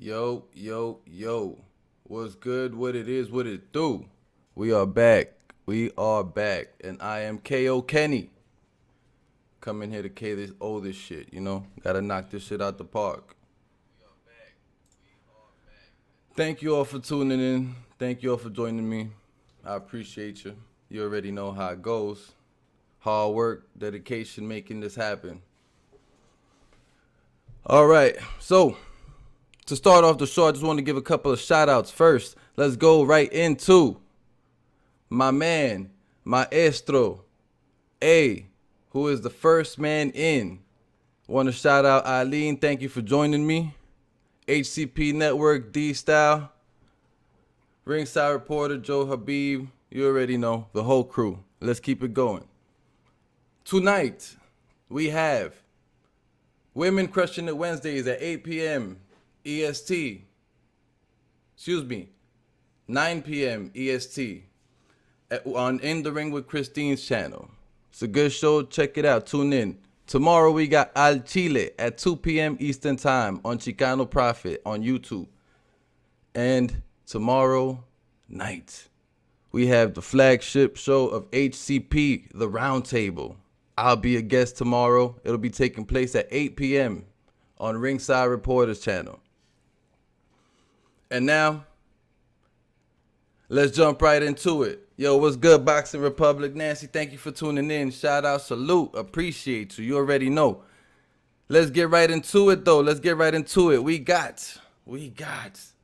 Yo, yo, yo. What's good? What it is, what it do? We are back. We are back. And I am KO Kenny. Coming here to K this oldest shit, you know? Gotta knock this shit out the park. Thank you all for tuning in. Thank you all for joining me. I appreciate you. You already know how it goes. Hard work, dedication, making this happen. All right, so to start off the show, I just want to give a couple of shout outs. First, let's go right into my man, Maestro A, who is the first man in. Want to shout out Eileen. Thank you for joining me. HCP Network, D-Style, Ringside Reporter, Joe Habib. You already know, the whole crew. Let's keep it going. Tonight, we have Women Crushing It Wednesdays at 8 p.m. EST. Excuse me, 9 p.m. EST on In the Ring with Christine's channel. It's a good show. Check it out. Tune in. Tomorrow we got Al Chile at 2 p.m. Eastern Time on Chicano Prophet on YouTube. And tomorrow night, we have the flagship show of HCP, The Roundtable. I'll be a guest tomorrow. It'll be taking place at 8 p.m. on Ringside Reporters channel. And now, let's jump right into it. Yo, what's good, Boxing Republic? Nancy, thank you for tuning in. Shout out, salute, appreciate you. You already know. Let's get right into it, though. Let's get right into it. We got,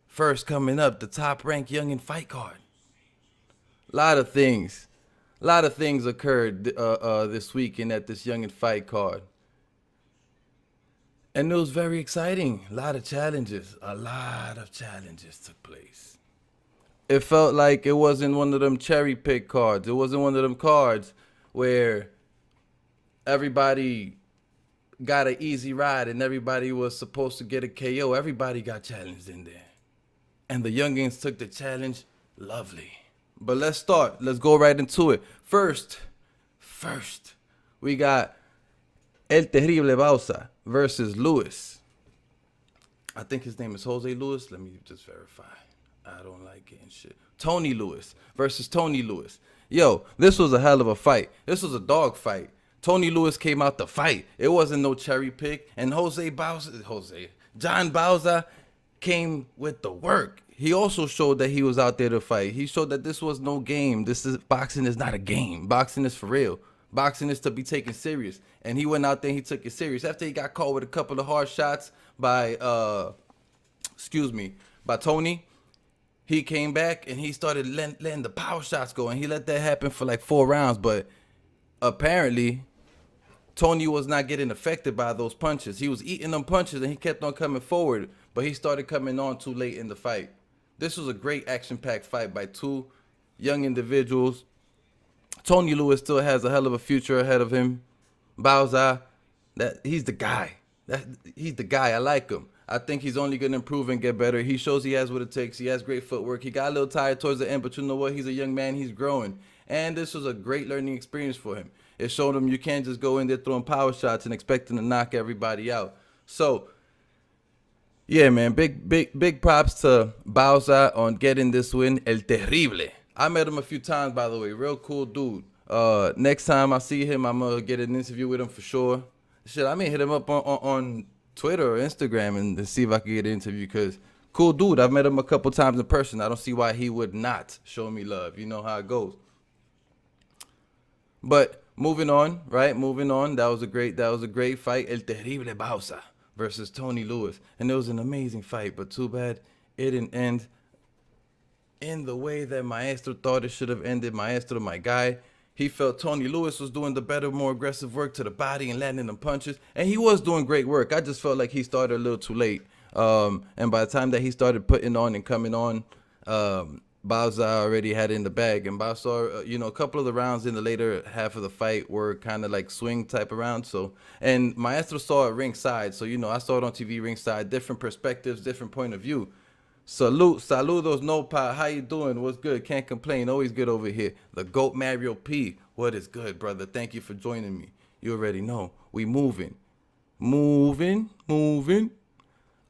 first coming up, the top-ranked Youngin Fight card. A lot of things occurred this weekend at this Youngin Fight card. And it was very exciting. A lot of challenges took place. It felt like it wasn't one of them cherry pick cards. It wasn't one of them cards where everybody got an easy ride and everybody was supposed to get a KO. Everybody got challenged in there. And the youngins took the challenge lovely. But let's start. Let's go right into it. First, we got El Terrible Bauza versus Luis. I think his name is Jose Luis. Let me just verify. I don't like it and shit. Tony Lewis versus Tony Lewis. Yo, this was a hell of a fight. This was a dog fight. Tony Lewis came out to fight. It wasn't no cherry pick. And John Bauza came with the work. He also showed that he was out there to fight. He showed that this was no game. Boxing is not a game. Boxing is for real. Boxing is to be taken serious. And he went out there and he took it serious. After he got caught with a couple of hard shots by Tony, he came back and he started letting the power shots go. And he let that happen for like 4 rounds. But apparently, Tony was not getting affected by those punches. He was eating them punches and he kept on coming forward. But he started coming on too late in the fight. This was a great action-packed fight by two young individuals. Tony Lewis still has a hell of a future ahead of him. Bauza, he's the guy. He's the guy. I like him. I think he's only going to improve and get better. He shows he has what it takes. He has great footwork. He got a little tired towards the end, but you know what? He's a young man. He's growing. And this was a great learning experience for him. It showed him you can't just go in there throwing power shots and expecting to knock everybody out. So, yeah, man, big props to Bauza on getting this win. El Terrible. I met him a few times, by the way. Real cool dude. Next time I see him, I'm going to get an interview with him for sure. Shit, I may hit him up on Twitter or Instagram and see if I can get an interview because cool dude. I've met him a couple times in person. I don't see why he would not show me love. You know how it goes. But moving on, right? Moving on. That was a great fight. El Terrible Bauza versus Tony Lewis. And it was an amazing fight, but too bad it didn't end in the way that Maestro thought it should have ended. Maestro, my guy, he felt Tony Lewis was doing the better, more aggressive work to the body and landing them punches. And he was doing great work. I just felt like he started a little too late. And by the time that he started putting on and coming on, Bauza already had it in the bag. And Bauza, a couple of the rounds in the later half of the fight were kind of like swing type of rounds. So, and Maestro saw it ringside. So, I saw it on TV ringside, different perspectives, different point of view. Saludos, no pa. How you doing? What's good? Can't complain. Always good over here. The GOAT Mario P. What is good, brother? Thank you for joining me. You already know. We moving.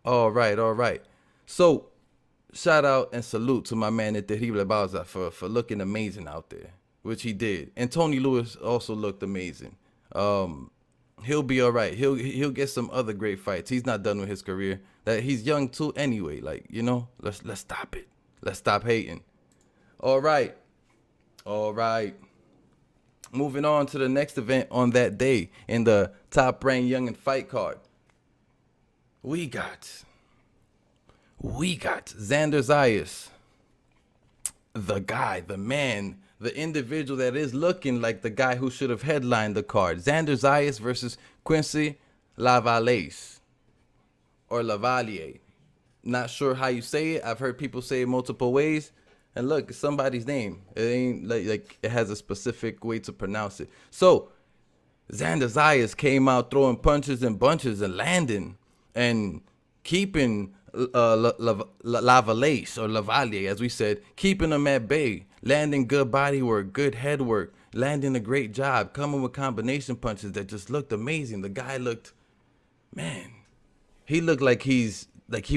All right. So, shout out and salute to my man Terrible Bauza for looking amazing out there, which he did. And Tony Lewis also looked amazing. He'll be all right. He'll get some other great fights. He's not done with his career. That he's young too anyway. Like, you know, let's stop it. Let's stop hating. All right. Moving on to the next event on that day in the Top Ranked Young and Fight card. We got Xander Zayas, the guy, the man, the individual that is looking like the guy who should have headlined the card. Xander Zayas versus Quincy Lavallais, or Lavallais. Not sure how you say it. I've heard people say it multiple ways. And look, it's somebody's name. It ain't like it has a specific way to pronounce it. So, Xander Zayas came out throwing punches and bunches and landing and keeping Lavallais, or Lavallais, as we said, keeping him at bay, landing good body work, good head work, landing a great job, coming with combination punches that just looked amazing. The guy looked, man, he looked like he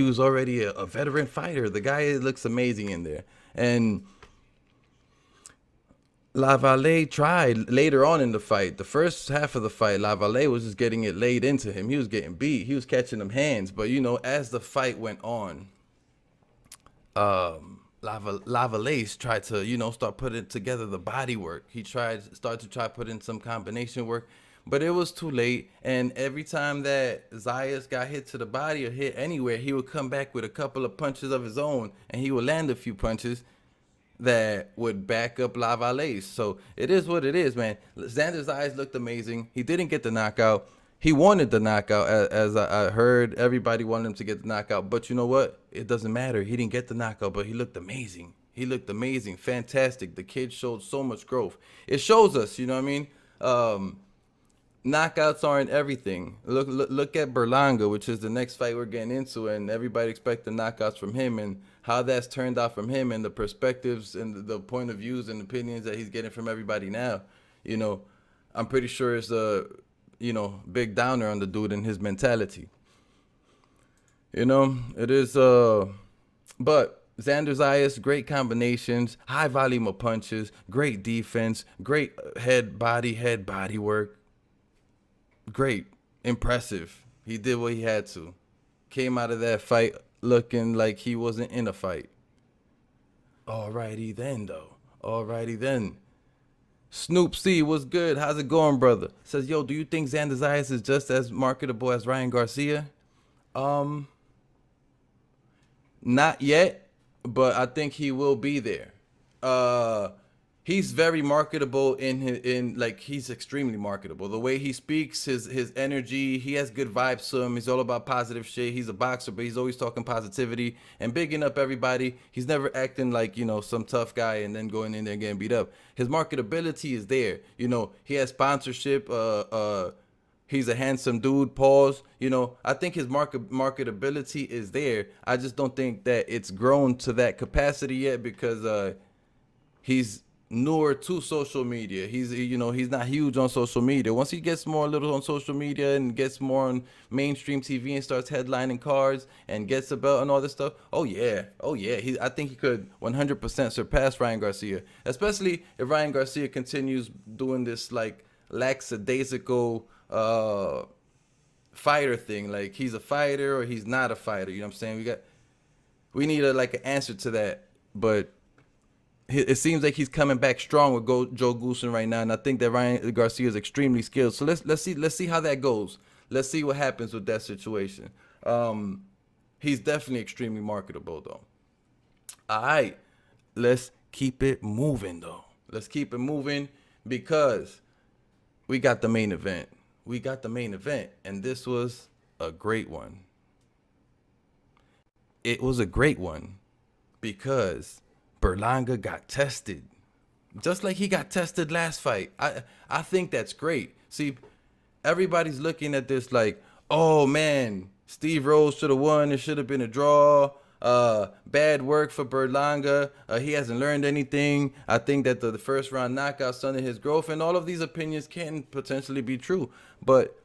was already a veteran fighter. The guy looks amazing in there. And Lavallais tried later on in the fight. The first half of the fight, Lavallais was just getting it laid into him. He was getting beat. He was catching them hands. But, you know, as the fight went on, Lavallais tried to, you know, start putting together the body work. He started to put in some combination work. But it was too late. And every time that Zayas got hit to the body or hit anywhere, he would come back with a couple of punches of his own. And he would land a few punches that would back up Lavallais. So it is what it is, man. Xander Zayas looked amazing. He didn't get the knockout. He wanted the knockout, as I heard. Everybody wanted him to get the knockout. But you know what? It doesn't matter. He didn't get the knockout, but he looked amazing. He looked amazing. Fantastic. The kid showed so much growth. It shows us, you know what I mean? Knockouts aren't everything. Look at Berlanga, which is the next fight we're getting into, and everybody expects the knockouts from him, and how that's turned out from him, and the perspectives and the point of views and opinions that he's getting from everybody now. You know, I'm pretty sure it's a, you know, big downer on the dude and his mentality. You know, it is, but Xander Zayas, great combinations, high volume of punches, great defense, great head body work. Great. Impressive. He did what he had to. Came out of that fight looking like he wasn't in a fight. Alrighty then, though. Alrighty then. Snoop C, what's good? How's it going, brother? Says, yo, do you think Xander Zayas is just as marketable as Ryan Garcia? Not yet, but I think he will be there. He's very marketable he's extremely marketable. The way he speaks, his energy, he has good vibes to him. He's all about positive shit. He's a boxer, but he's always talking positivity and bigging up everybody. He's never acting like, you know, some tough guy and then going in there and getting beat up. His marketability is there. You know, he has sponsorship. He's a handsome dude, pause. You know, I think his marketability is there. I just don't think that it's grown to that capacity yet because he's newer to social media. He's not huge on social media. Once he gets more a little on social media and gets more on mainstream TV and starts headlining cards and gets a belt and all this stuff, I think he could 100% surpass Ryan Garcia, especially if Ryan Garcia continues doing this like lackadaisical fighter thing, like he's a fighter or he's not a fighter. You know what I'm saying? We need an answer to that, but it seems like he's coming back strong with Joe Goosen right now, and I think that Ryan Garcia is extremely skilled. So let's see how that goes. Let's see what happens with that situation. He's definitely extremely marketable, though. All right, let's keep it moving, though. Let's keep it moving because we got the main event. And this was a great one. It was a great one because Berlanga got tested, just like he got tested last fight. I think that's great. See, everybody's looking at this like, oh man, Steve Rose should have won. It should have been a draw. Bad work for Berlanga. He hasn't learned anything. I think that the first round knockout stunted his growth, and all of these opinions can potentially be true. But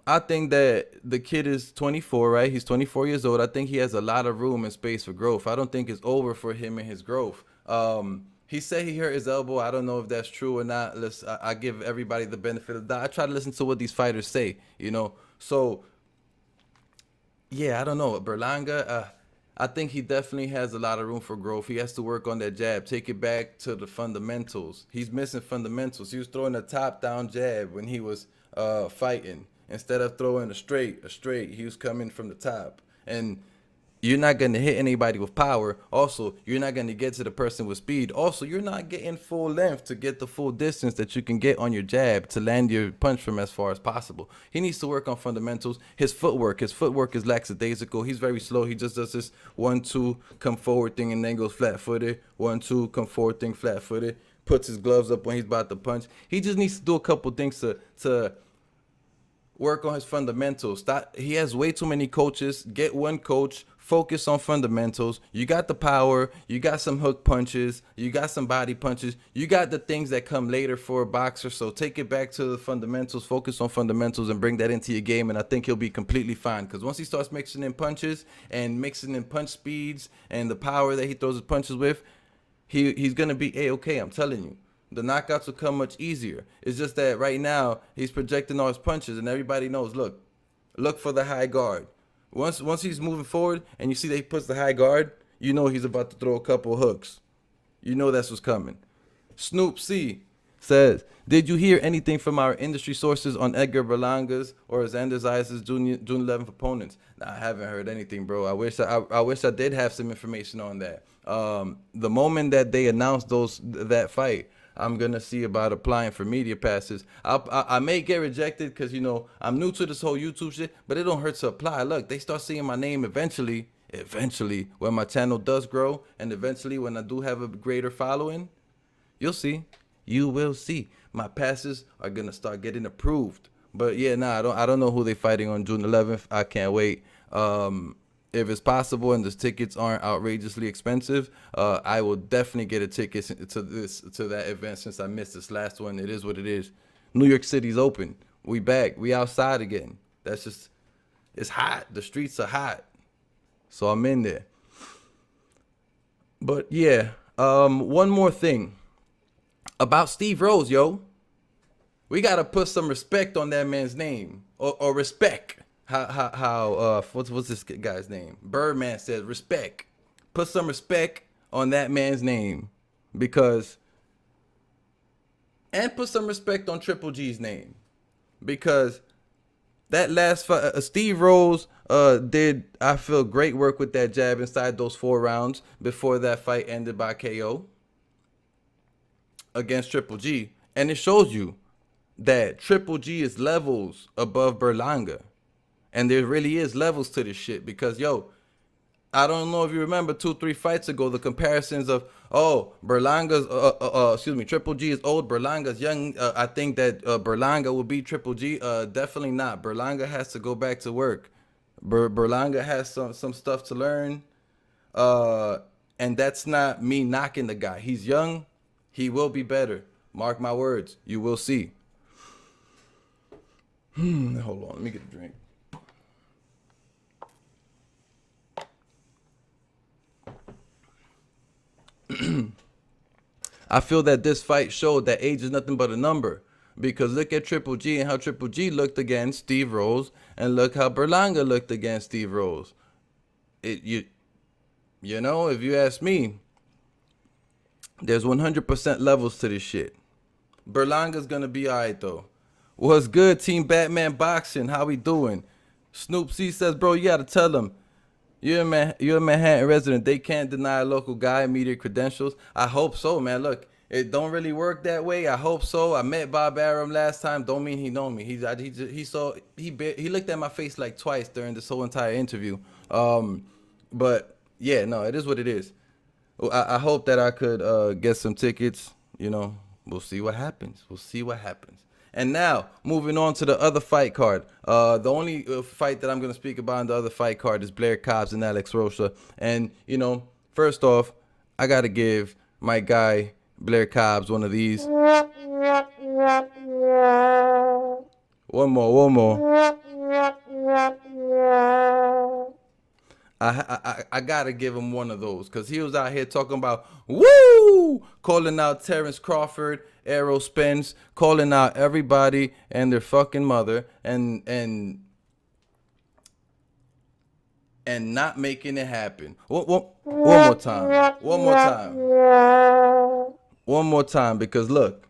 I think that the kid is 24, right? He's 24 years old. I think he has a lot of room and space for growth. I don't think it's over for him and his growth. He said he hurt his elbow. I don't know if that's true or not. I give everybody the benefit of the doubt. I try to listen to what these fighters say, you know. So, yeah, I don't know. Berlanga, I think he definitely has a lot of room for growth. He has to work on that jab, take it back to the fundamentals. He's missing fundamentals. He was throwing a top-down jab when he was fighting. Instead of throwing a straight, he was coming from the top. And you're not going to hit anybody with power. Also, you're not going to get to the person with speed. Also, you're not getting full length to get the full distance that you can get on your jab to land your punch from as far as possible. He needs to work on fundamentals. His footwork is lackadaisical. He's very slow. He just does this 1-2, come forward thing and then goes flat-footed. 1-2, come forward thing, flat-footed. Puts his gloves up when he's about to punch. He just needs to do a couple things to work on his fundamentals. He has way too many coaches. Get one coach. Focus on fundamentals. You got the power. You got some hook punches. You got some body punches. You got the things that come later for a boxer. So take it back to the fundamentals. Focus on fundamentals and bring that into your game. And I think he'll be completely fine. Because once he starts mixing in punches and mixing in punch speeds and the power that he throws his punches with, he's going to be A-okay. I'm telling you. The knockouts will come much easier. It's just that right now he's projecting all his punches, and everybody knows. Look for the high guard. Once he's moving forward, and you see that he puts the high guard, you know he's about to throw a couple hooks. You know that's what's coming. Snoop C says, "Did you hear anything from our industry sources on Edgar Berlanga's or Xander Zayas' June 11th opponents?" Nah, I haven't heard anything, bro. I wish I did have some information on that. The moment that they announced that fight, I'm going to see about applying for media passes. I may get rejected because, you know, I'm new to this whole YouTube shit, but it don't hurt to apply. Look, they start seeing my name eventually, when my channel does grow, and eventually when I do have a greater following, you'll see. You will see. My passes are going to start getting approved. But yeah, I don't know who they're fighting on June 11th. I can't wait. If it's possible and the tickets aren't outrageously expensive, I will definitely get a ticket to that event since I missed this last one. It is what it is. New York City's open. We back. We outside again. That's just, it's hot. The streets are hot. So I'm in there. But yeah, one more thing about Steve Rose, yo. We got to put some respect on that man's name, or respect. What's this guy's name? Birdman said respect. Put some respect on that man's name, and put some respect on Triple G's name, because that last fight, Steve Rose did, I feel, great work with that jab inside those 4 rounds before that fight ended by KO against Triple G, and it shows you that Triple G is levels above Berlanga. And there really is levels to this shit, because, yo, I don't know if you remember 2-3 fights ago, the comparisons of, Triple G is old, Berlanga's young. I think that Berlanga will beat Triple G. Definitely not. Berlanga has to go back to work. Berlanga has some stuff to learn. And that's not me knocking the guy. He's young. He will be better. Mark my words. You will see. Hold on. Let me get a drink. I feel that this fight showed that age is nothing but a number, because look at Triple G and how Triple G looked against Steve Rose, and look how Berlanga looked against Steve Rose. You know, if you ask me, there's 100% levels to this shit. Berlanga's gonna be alright though. What's good, Team Batman Boxing? How we doing? Snoop C says, bro, you gotta tell them. You're a Manhattan resident. They can't deny a local guy media credentials. I hope so, man. Look, it don't really work that way. I hope so. I met Bob Arum last time. Don't mean he know me. He looked at my face like twice during this whole entire interview. But yeah, no, it is what it is. I hope that I could get some tickets. You know, we'll see what happens. And now, moving on to the other fight card. The only fight that I'm going to speak about in the other fight card is Blaire Cobbs and Alex Rocha. And, you know, first off, I got to give my guy, Blaire Cobbs, one of these. One more. I gotta give him one of those because he was out here talking about woo, calling out Terrence Crawford, Errol Spence, calling out everybody and their fucking mother, and not making it happen. One more time. One more time because look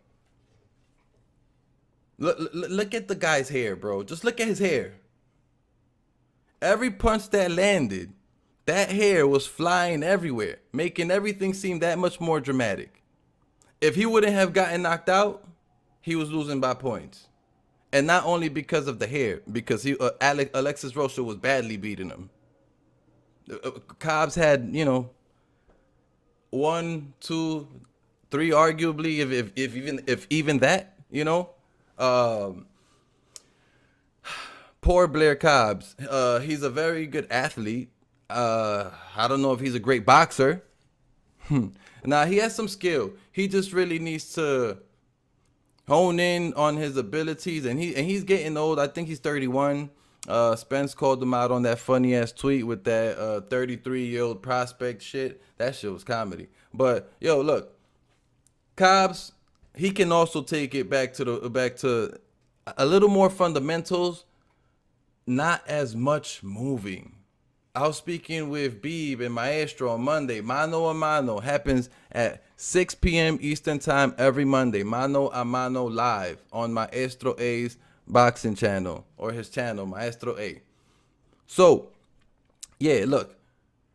at the guy's hair, bro. Just look at his hair. Every punch that landed, that hair was flying everywhere, making everything seem that much more dramatic. If he wouldn't have gotten knocked out, he was losing by points. And not only because of the hair, because Alexis Rocha was badly beating him. Cobb's had, 1, 2, 3, arguably, if even that, Poor Blaire Cobbs. He's a very good athlete. I don't know if he's a great boxer. Now, he has some skill. He just really needs to hone in on his abilities. And he's getting old. I think he's 31. Spence called him out on that funny-ass tweet with that 33-year-old prospect shit. That shit was comedy. But, yo, look. Cobbs, he can also take it back to a little more fundamentals. Not as much moving. I was speaking with Beeb and Maestro on Monday. Mano a Mano happens at 6 p.m. Eastern Time every Monday. Mano a Mano live on Maestro A's boxing channel, or his channel, Maestro A. So, yeah, look.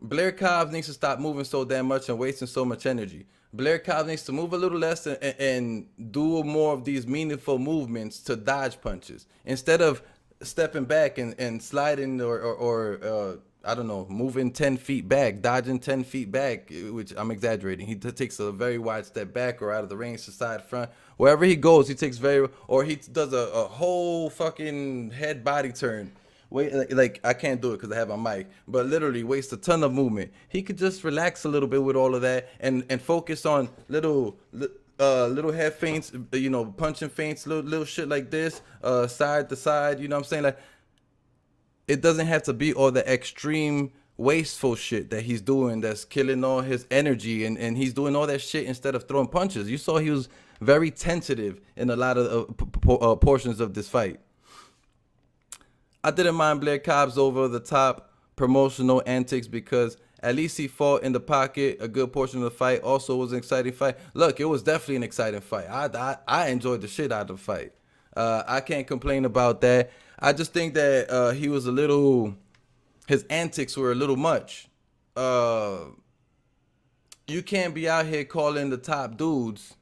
Blaire Cobbs needs to stop moving so damn much and wasting so much energy. Blaire Cobbs needs to move a little less and do more of these meaningful movements to dodge punches. Instead of stepping back and sliding or I don't know, moving 10 feet back, dodging 10 feet back, which I'm exaggerating. He takes a very wide step back or out of the range to side front. Wherever he goes, he takes he does a whole fucking head body turn. Wait, like I can't do it because I have a mic, but literally wastes a ton of movement. He could just relax a little bit with all of that and focus on little head feints, punching feints, little shit like this, side to side, you know what I'm saying? Like, it doesn't have to be all the extreme wasteful shit that he's doing that's killing all his energy, and he's doing all that shit instead of throwing punches. You saw he was very tentative in a lot of portions of this fight. I didn't mind Blaire Cobb's over the top promotional antics because at least he fought in the pocket a good portion of the fight. Also was an exciting fight. Look, it was definitely an exciting fight. I enjoyed the shit out of the fight. I can't complain about that. I just think that his antics were a little much. You can't be out here calling the top dudes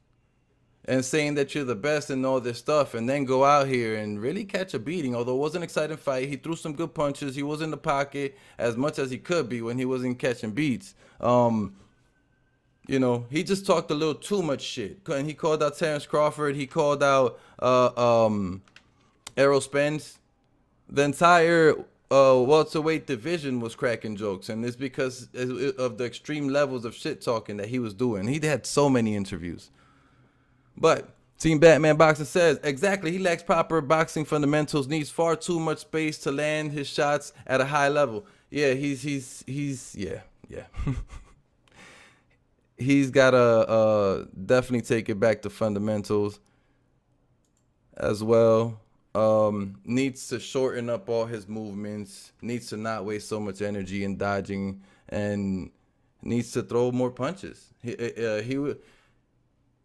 and saying that you're the best and all this stuff and then go out here and really catch a beating. Although it was an exciting fight, he threw some good punches. He was in the pocket as much as he could be when he wasn't catching beats. He just talked a little too much shit. And he called out Terrence Crawford. He called out Errol Spence. The entire welterweight division was cracking jokes, and it's because of the extreme levels of shit talking that he was doing. He had so many interviews. But Team Batman Boxing says, exactly, he lacks proper boxing fundamentals, needs far too much space to land his shots at a high level. Yeah, he's he's got to definitely take it back to fundamentals as well. Needs to shorten up all his movements, needs to not waste so much energy in dodging, and needs to throw more punches.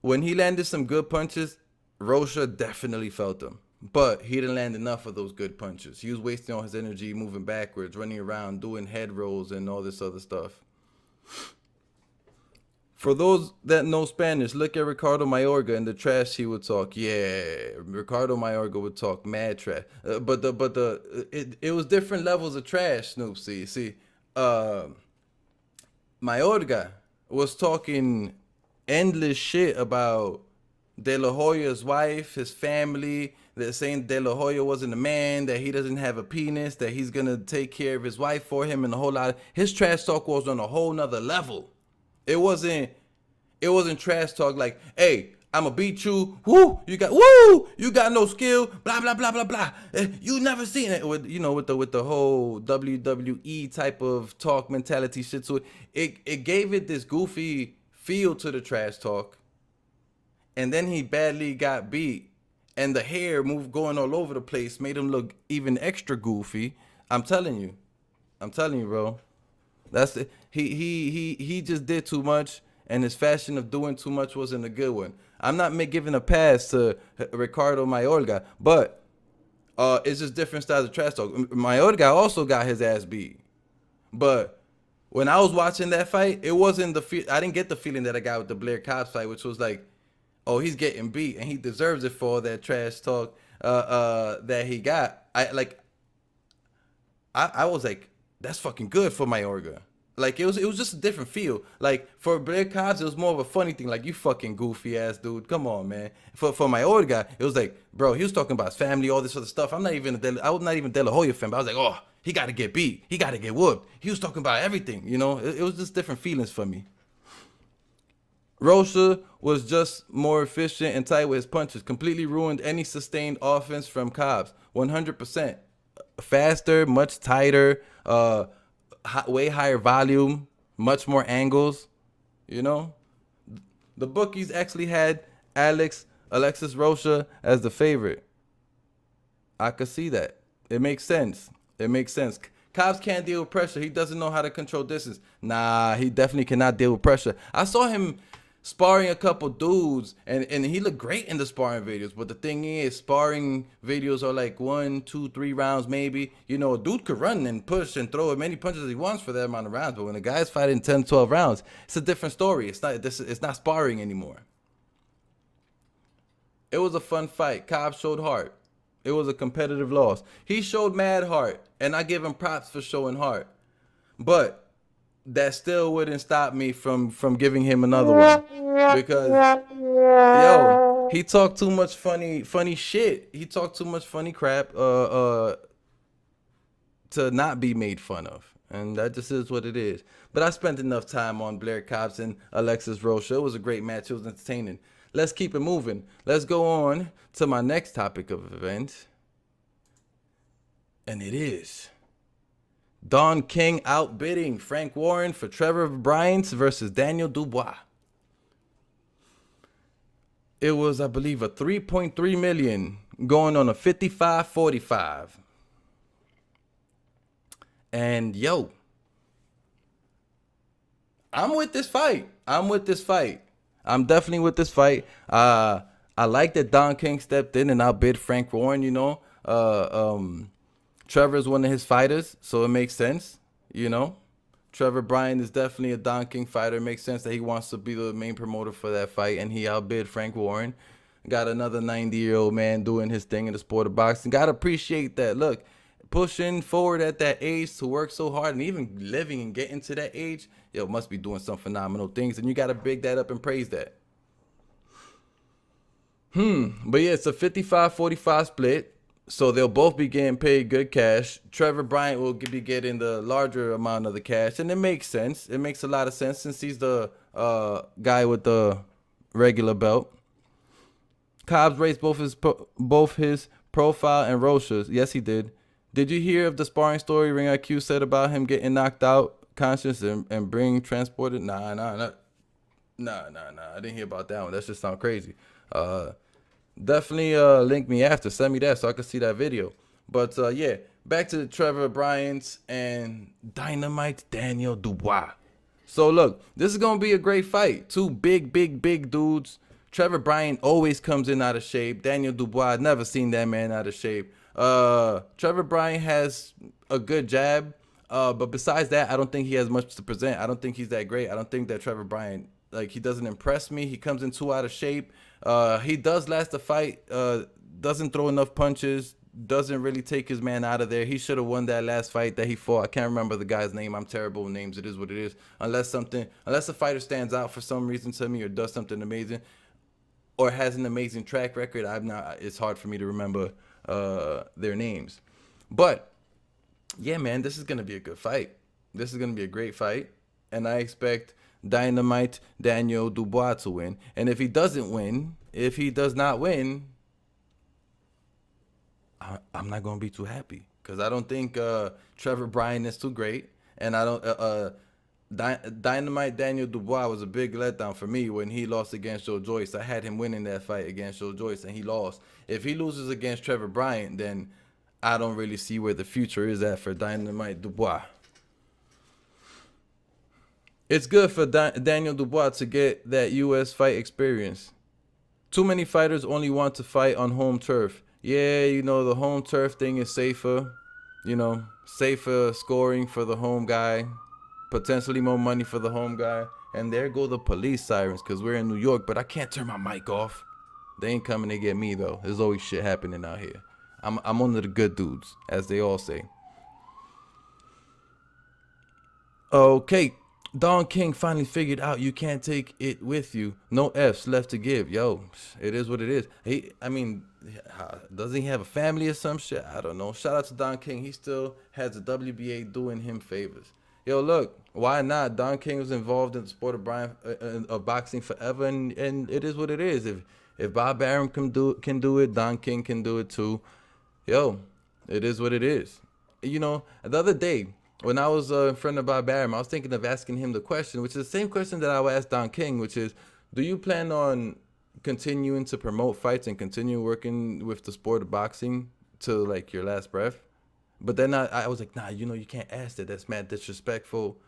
When he landed some good punches, Rocha definitely felt them. But he didn't land enough of those good punches. He was wasting all his energy moving backwards, running around, doing head rolls and all this other stuff. For those that know Spanish, look at Ricardo Mayorga and the trash he would talk. Yeah, Ricardo Mayorga would talk mad trash. But it was different levels of trash, Snoop. See, Mayorga was talking endless shit about De La Hoya's wife, his family, that saying De La Hoya wasn't a man, that he doesn't have a penis, that he's gonna take care of his wife for him, and a whole lot. His trash talk was on a whole nother level. It wasn't trash talk like, hey, I'ma beat you. Woo, you got no skill. Blah blah blah blah blah. You never seen it with with the whole WWE type of talk mentality shit. So it gave it this goofy feel to the trash talk. And then he badly got beat, and the hair moved going all over the place, made him look even extra goofy. I'm telling you, bro. That's it. He just did too much, and his fashion of doing too much wasn't a good one. I'm not giving a pass to Ricardo Mayorga, but it's just different styles of trash talk. Mayorga also got his ass beat, but when I was watching that fight, it wasn't I didn't get the feeling that I got with the Blaire Cobb fight, which was like, oh, he's getting beat and he deserves it for all that trash talk that he got. I was like, that's fucking good for Mayorga. Like it was just a different feel. Like for Blaire Cobb, it was more of a funny thing. Like, you fucking goofy ass dude. Come on, man. For Mayorga, it was like, bro, he was talking about his family, all this other stuff. I was not even De La Hoya fan, but I was like, oh, he got to get beat. He got to get whooped. He was talking about everything. It was just different feelings for me. Rocha was just more efficient and tight with his punches. Completely ruined any sustained offense from Cobbs. 100%. Faster, much tighter, way higher volume, much more angles. The bookies actually had Alexis Rocha as the favorite. I could see that. It makes sense. Cobbs can't deal with pressure. He doesn't know how to control distance. Nah, he definitely cannot deal with pressure. I saw him sparring a couple dudes, and he looked great in the sparring videos. But the thing is, sparring videos are like 1, 2, 3 rounds maybe. A dude could run and push and throw as many punches as he wants for that amount of rounds. But when a guy's fighting 10, 12 rounds, it's a different story. It's not sparring anymore. It was a fun fight. Cobb showed heart. It was a competitive loss. He showed mad heart, and I give him props for showing heart. But that still wouldn't stop me from giving him another one, because he talked too much funny shit. He talked too much funny crap to not be made fun of, and that just is what it is. But I spent enough time on Blaire Cobb and Alexis Rocha. It was a great match. It was entertaining. Let's keep it moving. Let's go on to my next topic of event, and it is Don King outbidding Frank Warren for Trevor Bryant versus Daniel Dubois. It was, I believe, a 3.3 million going on a 55-45. And I'm with this fight. I'm definitely with this fight. I like that Don King stepped in and outbid Frank Warren, Trevor is one of his fighters, so it makes sense, Trevor Bryant is definitely a Don King fighter. It makes sense that he wants to be the main promoter for that fight, and he outbid Frank Warren. Got another 90-year-old man doing his thing in the sport of boxing. Got to appreciate that. Look, pushing forward at that age to work so hard and even living and getting to that age, must be doing some phenomenal things, and you got to big that up and praise that. But yeah, it's a 55-45 split. So they'll both be getting paid good cash. Trevor Bryant will be getting the larger amount of the cash, and it makes sense. It makes a lot of sense since he's the guy with the regular belt. Cobbs raised both his profile and Rocha's. Yes, he did. Did you hear of the sparring story Ring IQ said about him getting knocked out conscious and being transported? Nah. I didn't hear about that one. That just sound crazy. Definitely link me after. Send me that so I can see that video. But yeah, back to Trevor Bryant and Dynamite Daniel Dubois. So look, this is going to be a great fight. Two big dudes. Trevor Bryant always comes in out of shape. Daniel Dubois, I've never seen that man out of shape. Trevor Bryant has a good jab. But besides that, I don't think he has much to present. I don't think he's that great. I don't think that Trevor Bryant, he doesn't impress me. He comes in too out of shape. He does last the fight, doesn't throw enough punches, doesn't really take his man out of there. He should have won that last fight that he fought. I can't remember the guy's name. I'm terrible with names. It is what it is. Unless a fighter stands out for some reason to me or does something amazing or has an amazing track record, it's hard for me to remember their names. But yeah, man, this is going to be a good fight. This is going to be a great fight. And I expect Dynamite Daniel Dubois to win. And if he doesn't win, if he does not win, I'm not gonna be too happy because I don't think Trevor Bryant is too great, and I don't. Dynamite Daniel Dubois was a big letdown for me when he lost against Joe Joyce. I had him winning that fight against Joe Joyce, and he lost. If he loses against Trevor Bryant, then I don't really see where the future is at for Dynamite Dubois. It's good for Daniel Dubois to get that U.S. fight experience. Too many fighters only want to fight on home turf. Yeah, you know, the home turf thing is safer. You know, safer scoring for the home guy. Potentially more money for the home guy. And there go the police sirens because we're in New York, but I can't turn my mic off. They ain't coming to get me, though. There's always shit happening out here. I'm one of the good dudes, as they all say. Okay. Don King finally figured out you can't take it with you. No F's left to give. Yo, it is what it is. Doesn't he have a family or some shit? I don't know. Shout out to Don King. He still has the WBA doing him favors. Yo, look, why not? Don King was involved in the sport of boxing forever, and it is what it is. If Bob Arum can do it, Don King can do it too. Yo, it is what it is. You know, the other day, when I was in front of Bob Arum, I was thinking of asking him the question, which is the same question that I would ask Don King, which is, do you plan on continuing to promote fights and continue working with the sport of boxing till like your last breath? But then I was like, nah, you know, you can't ask that. That's mad disrespectful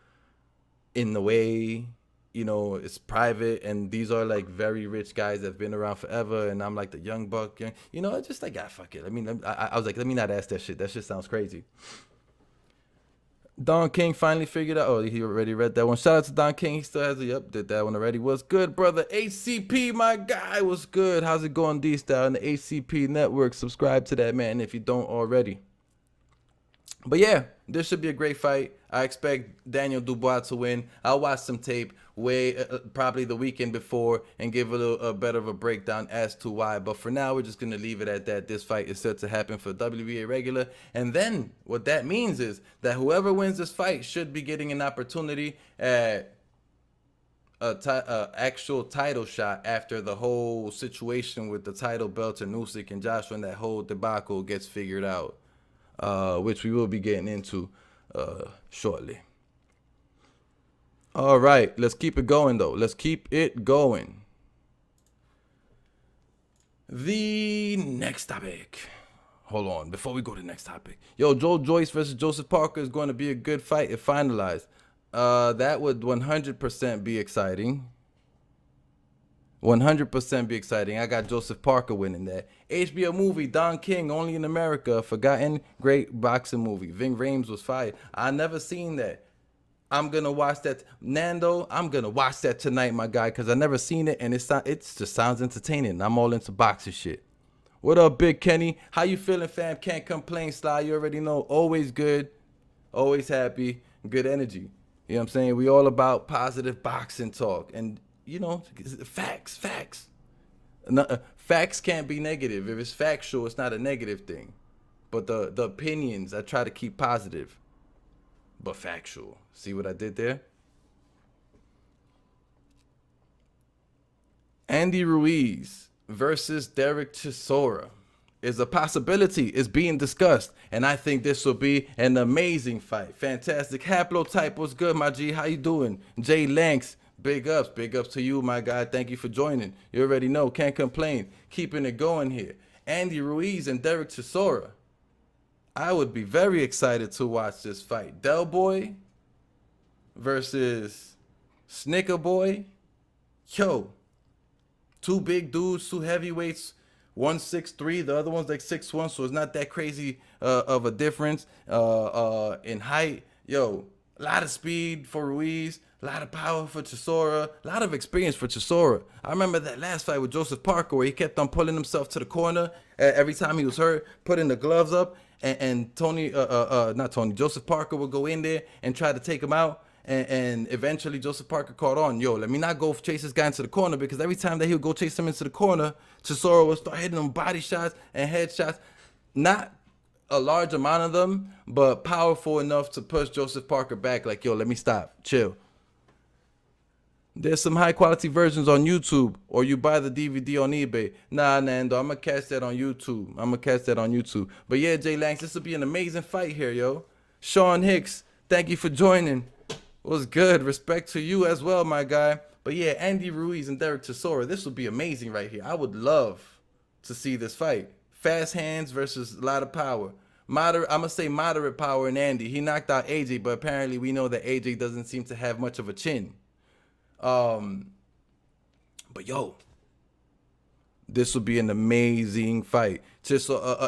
in the way, you know, it's private. And these are like very rich guys that have been around forever. And I'm like the young buck, you know, it's just like, fuck it. I mean, I was like, let me not ask that shit. That shit sounds crazy. Don King finally figured out. Oh, he already read that one. Shout out to Don King. He still has did that one already. What's good, brother? HCP, my guy. What's good? How's it going, D-Style? And the HCP network. Subscribe to that, man, if you don't already. But yeah, this should be a great fight. I expect Daniel Dubois to win. I'll watch some tape probably the weekend before and give a better of a breakdown as to why. But for now, we're just going to leave it at that. This fight is set to happen for WBA regular. And then what that means is that whoever wins this fight should be getting an opportunity at a actual title shot after the whole situation with the title belt and Usyk and Joshua and that whole debacle gets figured out. Which we will be getting into shortly. All right, let's keep it going, though. Let's keep it going. The next topic. Hold on, before we go to the next topic. Yo, Joe Joyce versus Joseph Parker is going to be a good fight if finalized. That would 100% be exciting. 100% be exciting. I got Joseph Parker winning that. HBO movie, Don King, Only in America, forgotten great boxing movie. Ving Rhames was fired. I never seen that. I'm going to watch that. Nando, I'm going to watch that tonight, my guy, because I never seen it, and it just sounds entertaining. I'm all into boxing shit. What up, Big Kenny? How you feeling, fam? Can't complain, Sly. You already know. Always good. Always happy. Good energy. You know what I'm saying? We all about positive boxing talk. And you know, facts. Facts can't be negative. If it's factual, it's not a negative thing. But the opinions, I try to keep positive, but factual. See what I did there? Andy Ruiz versus Dereck Chisora is a possibility. It's being discussed. And I think this will be an amazing fight. Fantastic. Haplotype, what's good, my G? How you doing? Jay Lanks. Big ups to you, my guy. Thank you for joining. You already know, can't complain. Keeping it going here. Andy Ruiz and Dereck Chisora. I would be very excited to watch this fight. Del Boy versus Snicker Boy. Yo, two big dudes, two heavyweights. 163, the other one's like 6'1", so it's not that crazy of a difference in height. Yo, a lot of speed for Ruiz. A lot of power for Chisora. A lot of experience for Chisora. I remember that last fight with Joseph Parker where he kept on pulling himself to the corner every time he was hurt, putting the gloves up, and Joseph Parker would go in there and try to take him out. And eventually Joseph Parker caught on. Yo, let me not go chase this guy into the corner, because every time that he would go chase him into the corner, Chisora would start hitting him body shots and head shots. Not a large amount of them, but powerful enough to push Joseph Parker back. Like, yo, let me stop. Chill. There's some high quality versions on YouTube, or you buy the DVD on eBay. Nah, Nando, I'm gonna catch that on YouTube. But yeah, Jay Langs, this will be an amazing fight here, yo. Sean Hicks, thank you for joining. Was good. Respect to you as well, my guy. But yeah, Andy Ruiz and Dereck Chisora, this will be amazing right here. I would love to see this fight. Fast hands versus a lot of power. I'm gonna say moderate power in Andy. He knocked out AJ, but apparently we know that AJ doesn't seem to have much of a chin. But yo, this will be an amazing fight.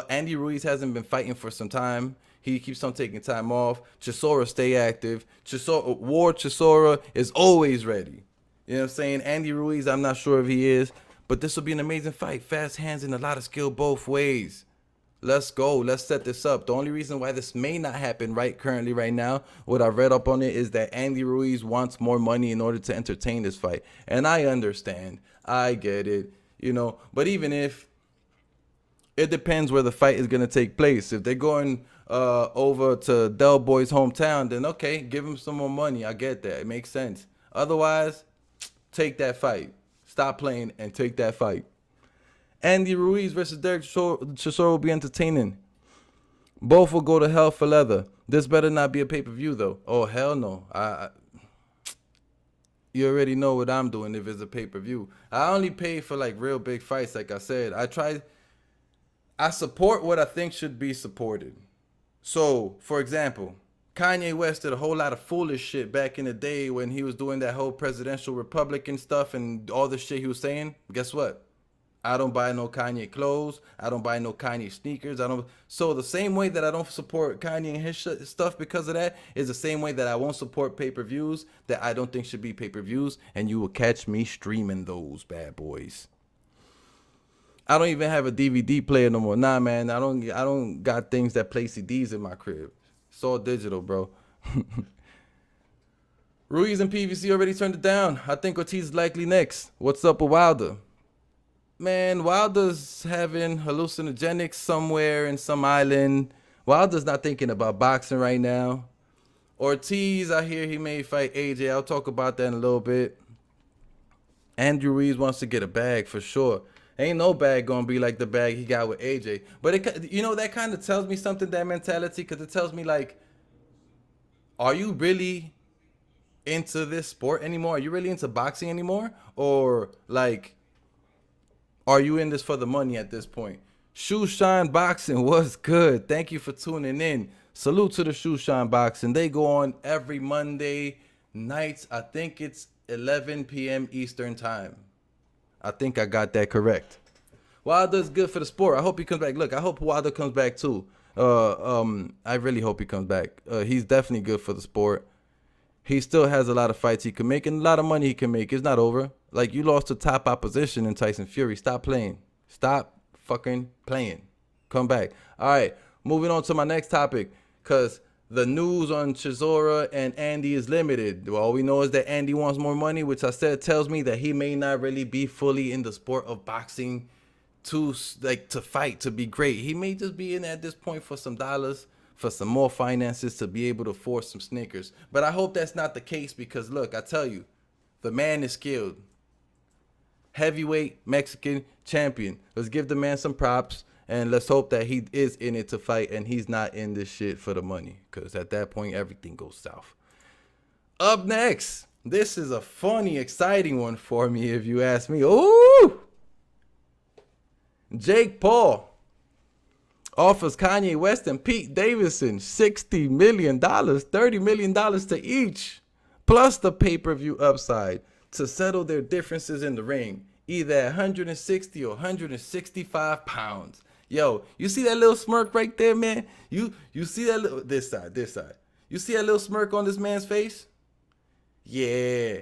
Andy Ruiz hasn't been fighting for some time. He keeps on taking time off. Chisora stay active. Chisora is always ready. You know what I'm saying? Andy Ruiz, I'm not sure if he is, but this will be an amazing fight. Fast hands and a lot of skill both ways. Let's go. Let's set this up. The only reason why this may not happen currently right now, what I read up on it, is that Andy Ruiz wants more money in order to entertain this fight. And I understand. I get it. You know, but even if it depends where the fight is going to take place. If they're going over to Del Boy's hometown, then okay, give him some more money. I get that. It makes sense. Otherwise, take that fight. Stop playing and take that fight. Andy Ruiz versus Dereck Chisora will be entertaining. Both will go to hell for leather. This better not be a pay-per-view, though. Oh, hell no. You already know what I'm doing if it's a pay-per-view. I only pay for, like, real big fights, like I said. I support what I think should be supported. So, for example, Kanye West did a whole lot of foolish shit back in the day when he was doing that whole presidential Republican stuff and all the shit he was saying. Guess what? I don't buy no Kanye clothes. I don't buy no Kanye sneakers. So the same way that I don't support Kanye and his stuff because of that is the same way that I won't support pay-per-views that I don't think should be pay-per-views, and you will catch me streaming those bad boys. I don't even have a DVD player no more. Nah, man, I don't got things that play CDs in my crib. It's all digital, bro. Ruiz and PVC already turned it down. I think Ortiz is likely next. What's up with Wilder? Man, Wilder's having hallucinogenics somewhere in some island. Wilder's not thinking about boxing right now. Ortiz, I hear he may fight AJ. I'll talk about that in a little bit. Andrew Ruiz wants to get a bag for sure. Ain't no bag gonna be like the bag he got with AJ. But that kind of tells me something, that mentality, because it tells me, like, are you really into this sport anymore? Are you really into boxing anymore? Or, like, are you in this for the money at this point? Shoe Shine Boxing was good. Thank you for tuning in. Salute to the Shoe Shine Boxing. They go on every Monday nights. I think it's 11 p.m. Eastern time. I think I got that correct. Wilder's good for the sport. I hope he comes back. Look, I hope Wilder comes back too. I really hope he comes back. He's definitely good for the sport. He still has a lot of fights he can make and a lot of money he can make. It's not over. Like, you lost to top opposition in Tyson Fury. Stop playing. Stop fucking playing. Come back. All right, moving on to my next topic, because the news on Chisora and Andy is limited. All we know is that Andy wants more money, which I said tells me that he may not really be fully in the sport of boxing to fight, to be great. He may just be in at this point for some dollars, for some more finances, to be able to afford some sneakers. But I hope that's not the case, because look, I tell you, the man is skilled. Heavyweight Mexican champion. Let's give the man some props. And let's hope that he is in it to fight and he's not in this shit for the money, because at that point, everything goes south. Up next, this is a funny, exciting one for me, if you ask me. Ooh! Jake Paul offers Kanye West and Pete Davidson $60 million, $30 million to each, plus the pay-per-view upside to settle their differences in the ring, either at 160 or 165 pounds. Yo, you see that little smirk right there, man? You see that little, this side. You see that little smirk on this man's face? Yeah.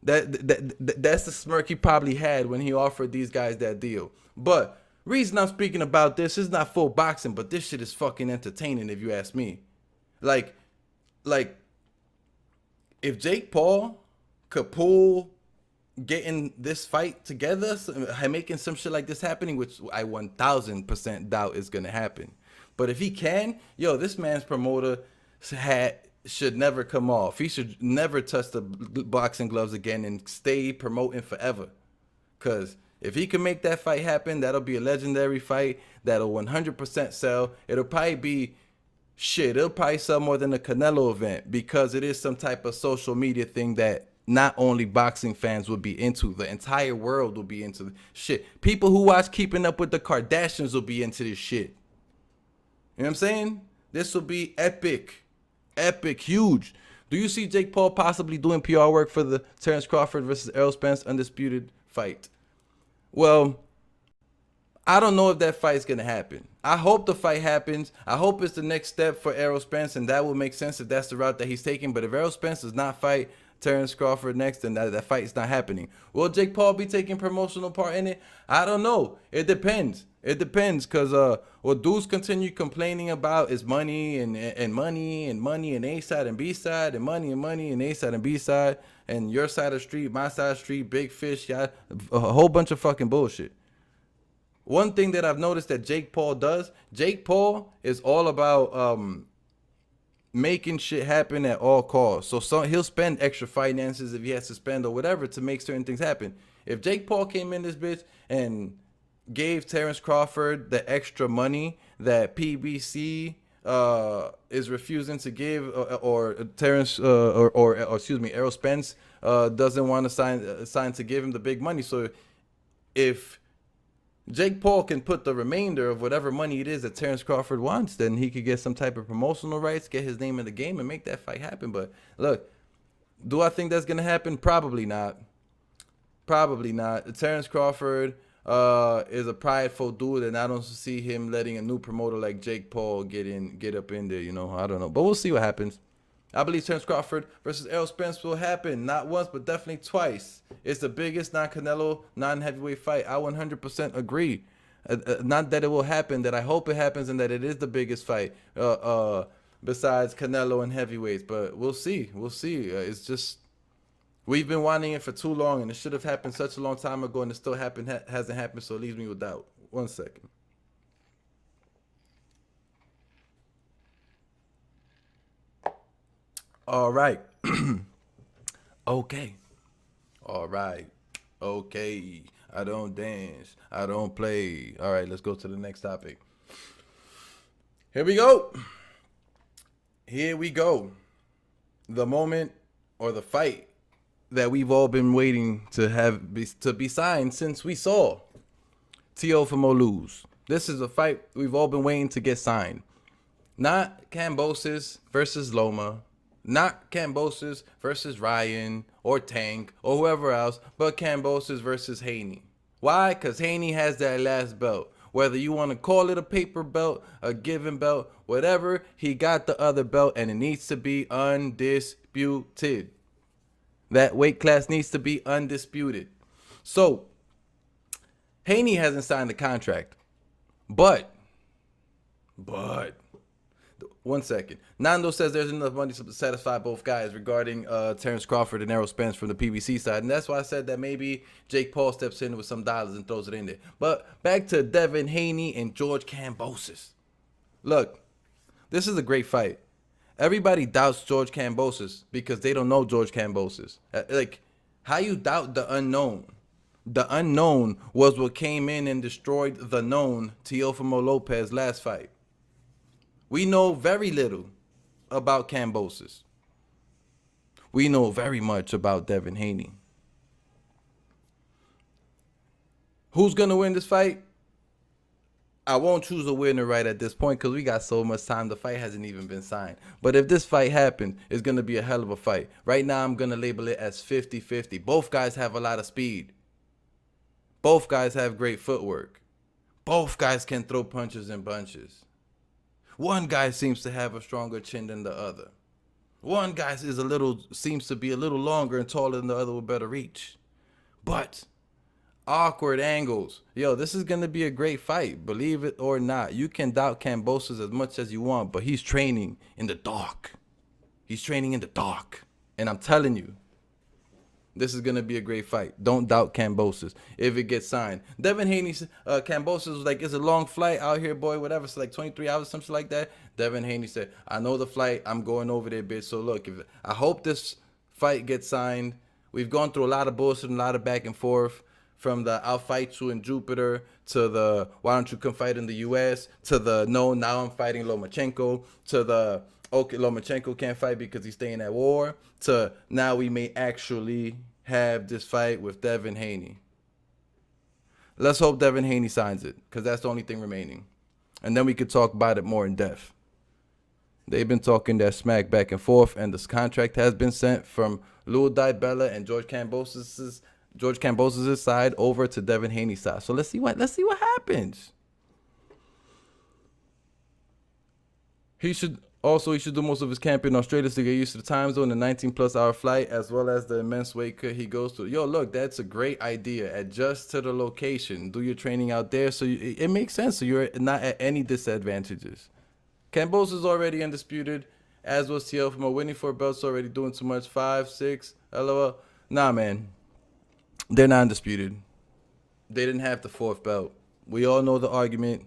That's the smirk he probably had when he offered these guys that deal. But reason I'm speaking about this is not full boxing, but this shit is fucking entertaining, if you ask me. Like if Jake Paul could pull getting this fight together, making some shit like this happening, which I 1000% doubt is gonna happen. But if he can, yo, this man's promoter should never come off. He should never touch the boxing gloves again and stay promoting forever. Because if he can make that fight happen, that'll be a legendary fight. That'll 100% sell. It'll probably be shit. It'll probably sell more than a Canelo event because it is some type of social media thing that not only boxing fans would be into, the entire world will be into shit. People who watch Keeping Up with the Kardashians will be into this shit. You know what I'm saying? This will be epic. Epic, huge. Do you see Jake Paul possibly doing PR work for the Terence Crawford versus Errol Spence undisputed fight? Well, I don't know if that fight's going to happen. I hope the fight happens. I hope it's the next step for Errol Spence, and that will make sense if that's the route that he's taking. But if Errol Spence does not fight Terence Crawford next, then that fight's not happening. Will Jake Paul be taking promotional part in it? I don't know. It depends. It depends, because what dudes continue complaining about is money and money and money and A side and B side and money and A side and B side and your side of the street, my side of the street, big fish, yeah, a whole bunch of fucking bullshit. One thing that I've noticed that Jake Paul does, Jake Paul is all about making shit happen at all costs. So he'll spend extra finances if he has to spend or whatever to make certain things happen. If Jake Paul came in this bitch and gave Terence Crawford the extra money that PBC is refusing to give, or Terence or excuse me, Errol Spence doesn't want to sign to give him the big money. So if Jake Paul can put the remainder of whatever money it is that Terence Crawford wants, then he could get some type of promotional rights, get his name in the game, and make that fight happen. But look, do I think that's gonna happen? Probably not. Probably not. Terence Crawford is a prideful dude, and I don't see him letting a new promoter like Jake Paul get up in there. You know, I don't know, but we'll see what happens. I believe Terence Crawford versus Errol Spence will happen, not once, but definitely twice. It's the biggest non-Canelo, non-heavyweight fight. I 100% agree. Not that it will happen, that I hope it happens, and that it is the biggest fight besides Canelo and heavyweights. But we'll see. We'll see. It's just, we've been wanting it for too long, and it should have happened such a long time ago, and it still hasn't happened, so it leaves me with doubt. 1 second. All right. Okay. All right. Okay. I don't dance. I don't play. All right, let's go to the next topic. Here we go. Here we go. The moment or the fight that we've all been waiting to be signed since we saw Teofimo lose. This is a fight we've all been waiting to get signed. Not Kambosos versus Loma. Not Kambosos versus Ryan or Tank or whoever else, but Kambosos versus Haney. Why? Because Haney has that last belt. Whether you want to call it a paper belt, a given belt, whatever, he got the other belt, and it needs to be undisputed. That weight class needs to be undisputed. So, Haney hasn't signed the contract. But 1 second. Nando says there's enough money to satisfy both guys regarding Terence Crawford and Errol Spence from the PBC side. And that's why I said that maybe Jake Paul steps in with some dollars and throws it in there. But back to Devin Haney and George Kambosos. Look, this is a great fight. Everybody doubts George Kambosos because they don't know George Kambosos. Like, how you doubt the unknown? The unknown was what came in and destroyed the known Teofimo Lopez last fight. We know very little about Kambosos. We know very much about Devin Haney. Who's going to win this fight? I won't choose a winner right at this point because we got so much time. The fight hasn't even been signed. But if this fight happens, it's going to be a hell of a fight. Right now, I'm going to label it as 50-50. Both guys have a lot of speed. Both guys have great footwork. Both guys can throw punches and bunches. One guy seems to have a stronger chin than the other. One guy seems to be a little longer and taller than the other with better reach. But awkward angles. Yo, this is going to be a great fight. Believe it or not. You can doubt Kambosos as much as you want, but he's training in the dark. He's training in the dark. And I'm telling you, This is going to be a great fight. Don't doubt Kambosos if it gets signed. Devin Haney, Kambosos was like, it's a long flight out here, boy, whatever. It's like 23 hours, something like that. Devin Haney said, I know the flight. I'm going over there, bitch. So look, I hope this fight gets signed. We've gone through a lot of bullshit and a lot of back and forth. From the I'll fight you in Jupiter to the why don't you come fight in the U.S. to the no, now I'm fighting Lomachenko to the okay, Lomachenko can't fight because he's staying at war to now we may actually have this fight with Devin Haney. Let's hope Devin Haney signs it because that's the only thing remaining. And then we could talk about it more in depth. They've been talking that smack back and forth, and this contract has been sent from Lou Bella and George Kambosos' side over to Devin Haney's side. So let's see what happens. He should do most of his camp in Australia to get used to the time zone, the 19+ hour flight, as well as the immense weight cut he goes to. Yo, look, that's a great idea. Adjust to the location. Do your training out there so it makes sense. So you're not at any disadvantages. Kambosos is already undisputed, as was Teofimo. Winning 4 belts already doing too much. 5, 6, LOL. Nah, man. They're not undisputed. They didn't have the 4th belt. We all know the argument.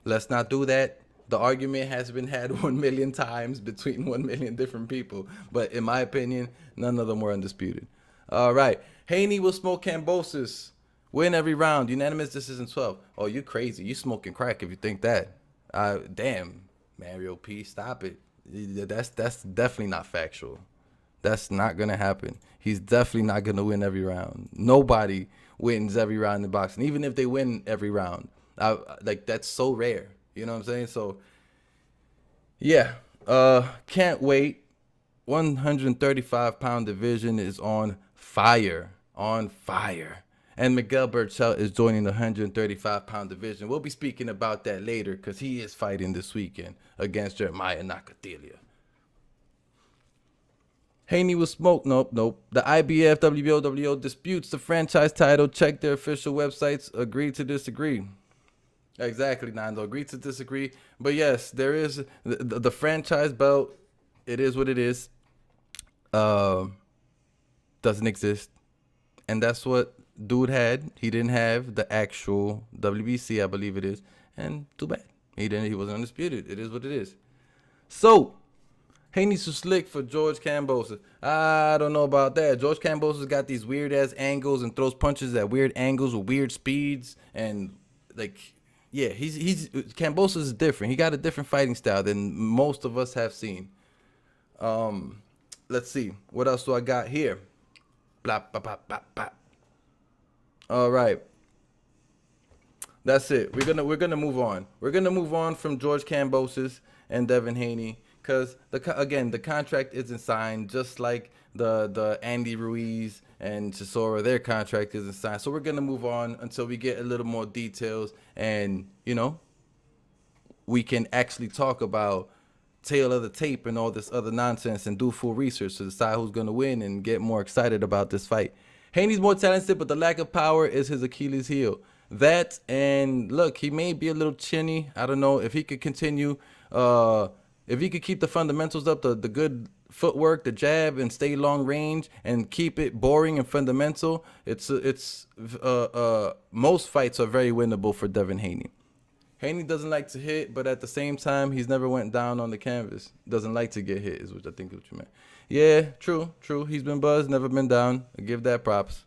Let's not do that. The argument has been had 1 million times between 1 million different people. But in my opinion, none of them were undisputed. All right. Haney will smoke Kambosos. Win every round. Unanimous decision 12. Oh, you crazy. You smoking crack if you think that. Damn. Mario P. Stop it. That's definitely not factual. That's not going to happen. He's definitely not going to win every round. Nobody wins every round in boxing. Even if they win every round. Like, that's so rare. You know what I'm saying? So, yeah. Can't wait. 135-pound division is on fire. On fire. And Miguel Bertel is joining the 135-pound division. We'll be speaking about that later because he is fighting this weekend against Jeremiah Nakathila. Haney was smoked. Nope. The IBF WBO disputes the franchise title. Check their official websites. Agree to disagree. Exactly, Nando. Agree to disagree. But yes, there is the franchise belt. It is what it is. Doesn't exist. And that's what dude had. He didn't have the actual WBC, I believe it is. And too bad. He wasn't undisputed. It is what it is. So, Haney's too slick for George Kambosos. I don't know about that. George Kambosos got these weird ass angles and throws punches at weird angles with weird speeds and like, yeah, Kambosos is different. He got a different fighting style than most of us have seen. Let's see. What else do I got here? Blah, blah, blah, blah, blah. All right. That's it. We're gonna move on. We're gonna move on from George Kambosos and Devin Haney. Because, the contract isn't signed, just like the Andy Ruiz and Chisora, their contract isn't signed. So we're going to move on until we get a little more details and, we can actually talk about tail of the tape and all this other nonsense and do full research to decide who's going to win and get more excited about this fight. Haney's more talented, but the lack of power is his Achilles heel. That, and look, he may be a little chinny. I don't know if he could continue... If he could keep the fundamentals up, the good footwork, the jab, and stay long range, and keep it boring and fundamental, most fights are very winnable for Devin Haney. Haney doesn't like to hit, but at the same time, he's never went down on the canvas. Doesn't like to get hit, is what I think what you meant. Yeah, true. He's been buzzed, never been down. I give that props.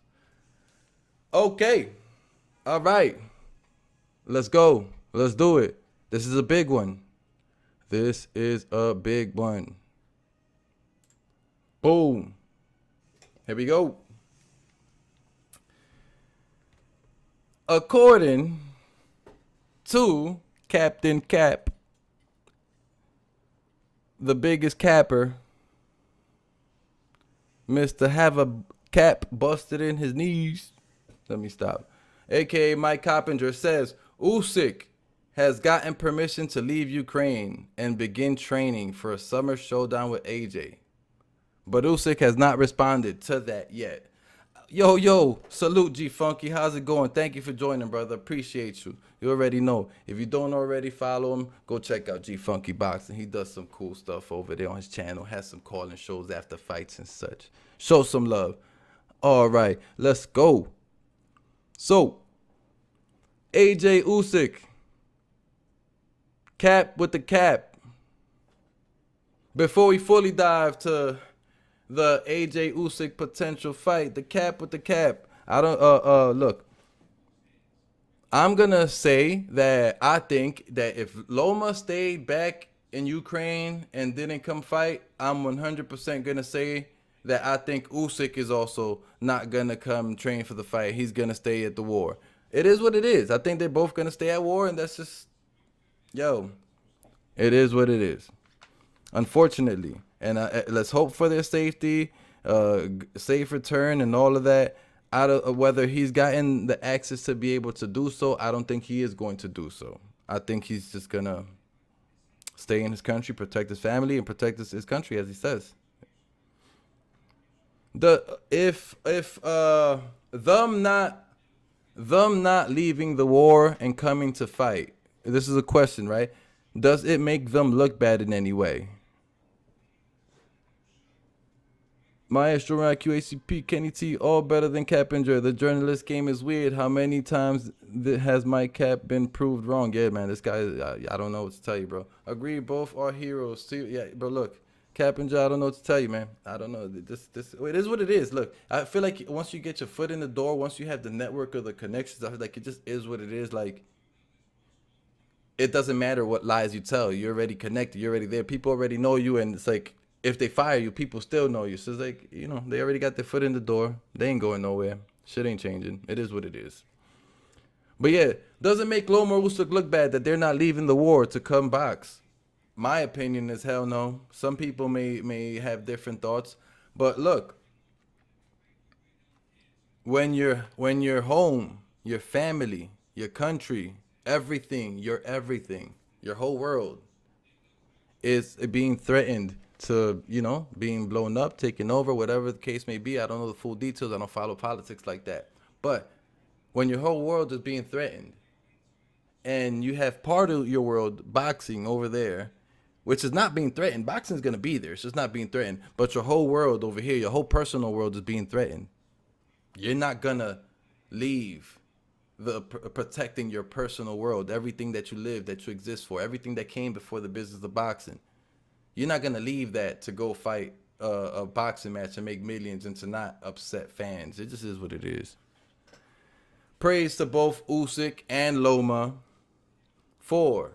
Okay. All right. Let's go. Let's do it. This is a big one. This is a big one. Boom. Here we go. According to Captain Cap, the biggest capper, Mr. Have a Cap busted in his knees. Let me stop. AKA Mike Coppinger says, Usyk has gotten permission to leave Ukraine and begin training for a summer showdown with AJ. But Usyk has not responded to that yet. Yo, salute G Funky. How's it going? Thank you for joining, brother. Appreciate you. You already know. If you don't already follow him, go check out G Funky Boxing. He does some cool stuff over there on his channel. Has some calling shows after fights and such. Show some love. All right, let's go. So, AJ Usyk. Cap with the cap. Before we fully dive to the AJ Usyk potential fight, the cap with the cap. Look. I'm gonna say that I think that if Loma stayed back in Ukraine and didn't come fight, I'm 100% gonna say that I think Usyk is also not gonna come train for the fight. He's gonna stay at the war. It is what it is. I think they're both gonna stay at war, and that's just, it is what it is. Unfortunately, and let's hope for their safety, safe return, and all of that. Out of whether he's gotten the access to be able to do so, I don't think he is going to do so. I think he's just gonna stay in his country, protect his family, and protect his country, as he says. If them not leaving the war and coming to fight, this is a question, right? Does it make them look bad in any way? Maestro QACP, Kenny T, all better than Coppinger. The journalist game is weird. How many times has my cap been proved wrong? Yeah, man, this guy, I don't know what to tell you, bro. Agree, both are heroes. See, yeah, but look, Coppinger, I don't know what to tell you, man. I don't know. This, it is what it is. Look, I feel like once you get your foot in the door, once you have the network or the connections, I feel like it just is what it is. Like, it doesn't matter what lies you tell. You're already connected. You're already there. People already know you, and it's like, if they fire you, people still know you. So it's like, they already got their foot in the door. They ain't going nowhere. Shit ain't changing. It is what it is. But yeah, doesn't make Loma Usyk look bad that they're not leaving the war to come box. My opinion is hell no. Some people may have different thoughts. But look, when you're home, your family, your country, everything, your whole world is being threatened to, being blown up, taken over, whatever the case may be. I don't know the full details. I don't follow politics like that. But when your whole world is being threatened and you have part of your world, boxing, over there, which is not being threatened. Boxing is going to be there. It's just not being threatened. But your whole world over here, your whole personal world is being threatened. You're not going to leave protecting your personal world, everything that you live, that you exist for, everything that came before the business of boxing. You're not going to leave that to go fight a boxing match and make millions and to not upset fans. It just is what it is. Praise to both Usyk and Loma for,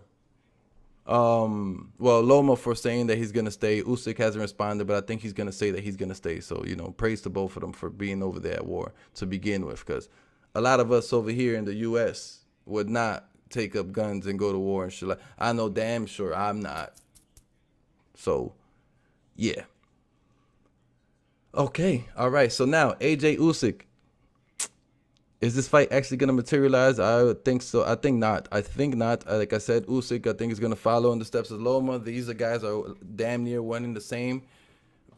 Loma for saying that he's going to stay. Usyk hasn't responded, but I think he's going to say that he's going to stay. So, praise to both of them for being over there at war to begin with, because a lot of us over here in the U.S. would not take up guns and go to war and shit. I know damn sure I'm not. So, yeah. Okay, all right. So now, AJ Usyk. Is this fight actually going to materialize? I would think so. I think not. Like I said, Usyk, I think, is going to follow in the steps of Loma. These guys are damn near one and the same.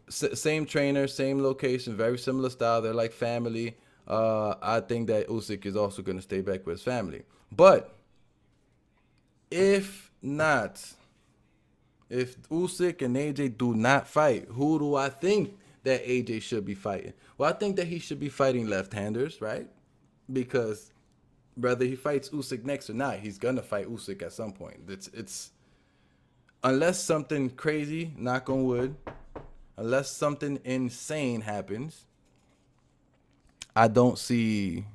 Same trainer, same location, very similar style. They're like family. I think that Usyk is also going to stay back with his family. But if Usyk and AJ do not fight, who do I think that AJ should be fighting? Well, I think that he should be fighting left-handers, right? Because whether he fights Usyk next or not, he's going to fight Usyk at some point. It's unless something crazy, knock on wood, unless something insane happens, I don't see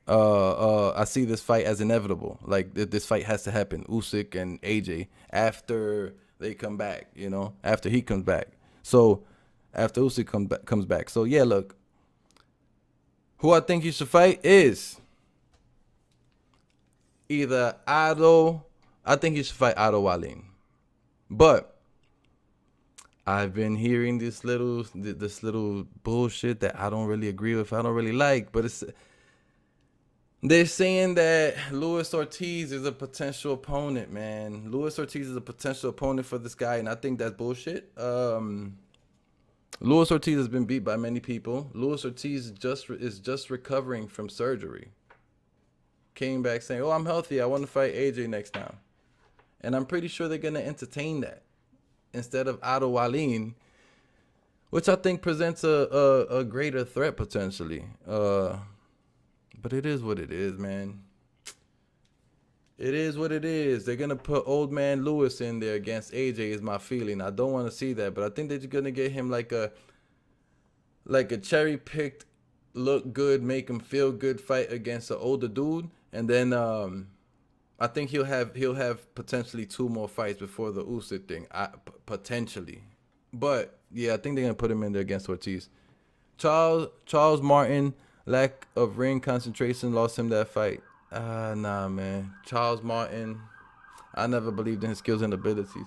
I see this fight as inevitable. Like, this fight has to happen, Usyk and AJ, after they come back, after he comes back. So, after Usyk comes back. So, yeah, look, who I think he should fight is either Otto. I think he should fight Otto Wallin. But I've been hearing this little bullshit that I don't really agree with, I don't really like, but they're saying that Luis Ortiz is a potential opponent, man. Luis Ortiz is a potential opponent for this guy, and I think that's bullshit. Luis Ortiz has been beat by many people. Luis Ortiz is just recovering from surgery. Came back saying, "Oh, I'm healthy. I want to fight AJ next time." And I'm pretty sure they're going to entertain that instead of Otto Wallin, which I think presents a greater threat potentially. But it is what it is, man. It is what it is. They're gonna put old man Lewis in there against AJ. Is my feeling. I don't want to see that, but I think they're gonna get him like a cherry picked, look good, make him feel good fight against an older dude, and then I think he'll have potentially 2 more fights before the Usyk thing. Potentially, but yeah, I think they're gonna put him in there against Ortiz. Charles Martin, lack of ring concentration, lost him that fight. Nah, man. Charles Martin, I never believed in his skills and abilities.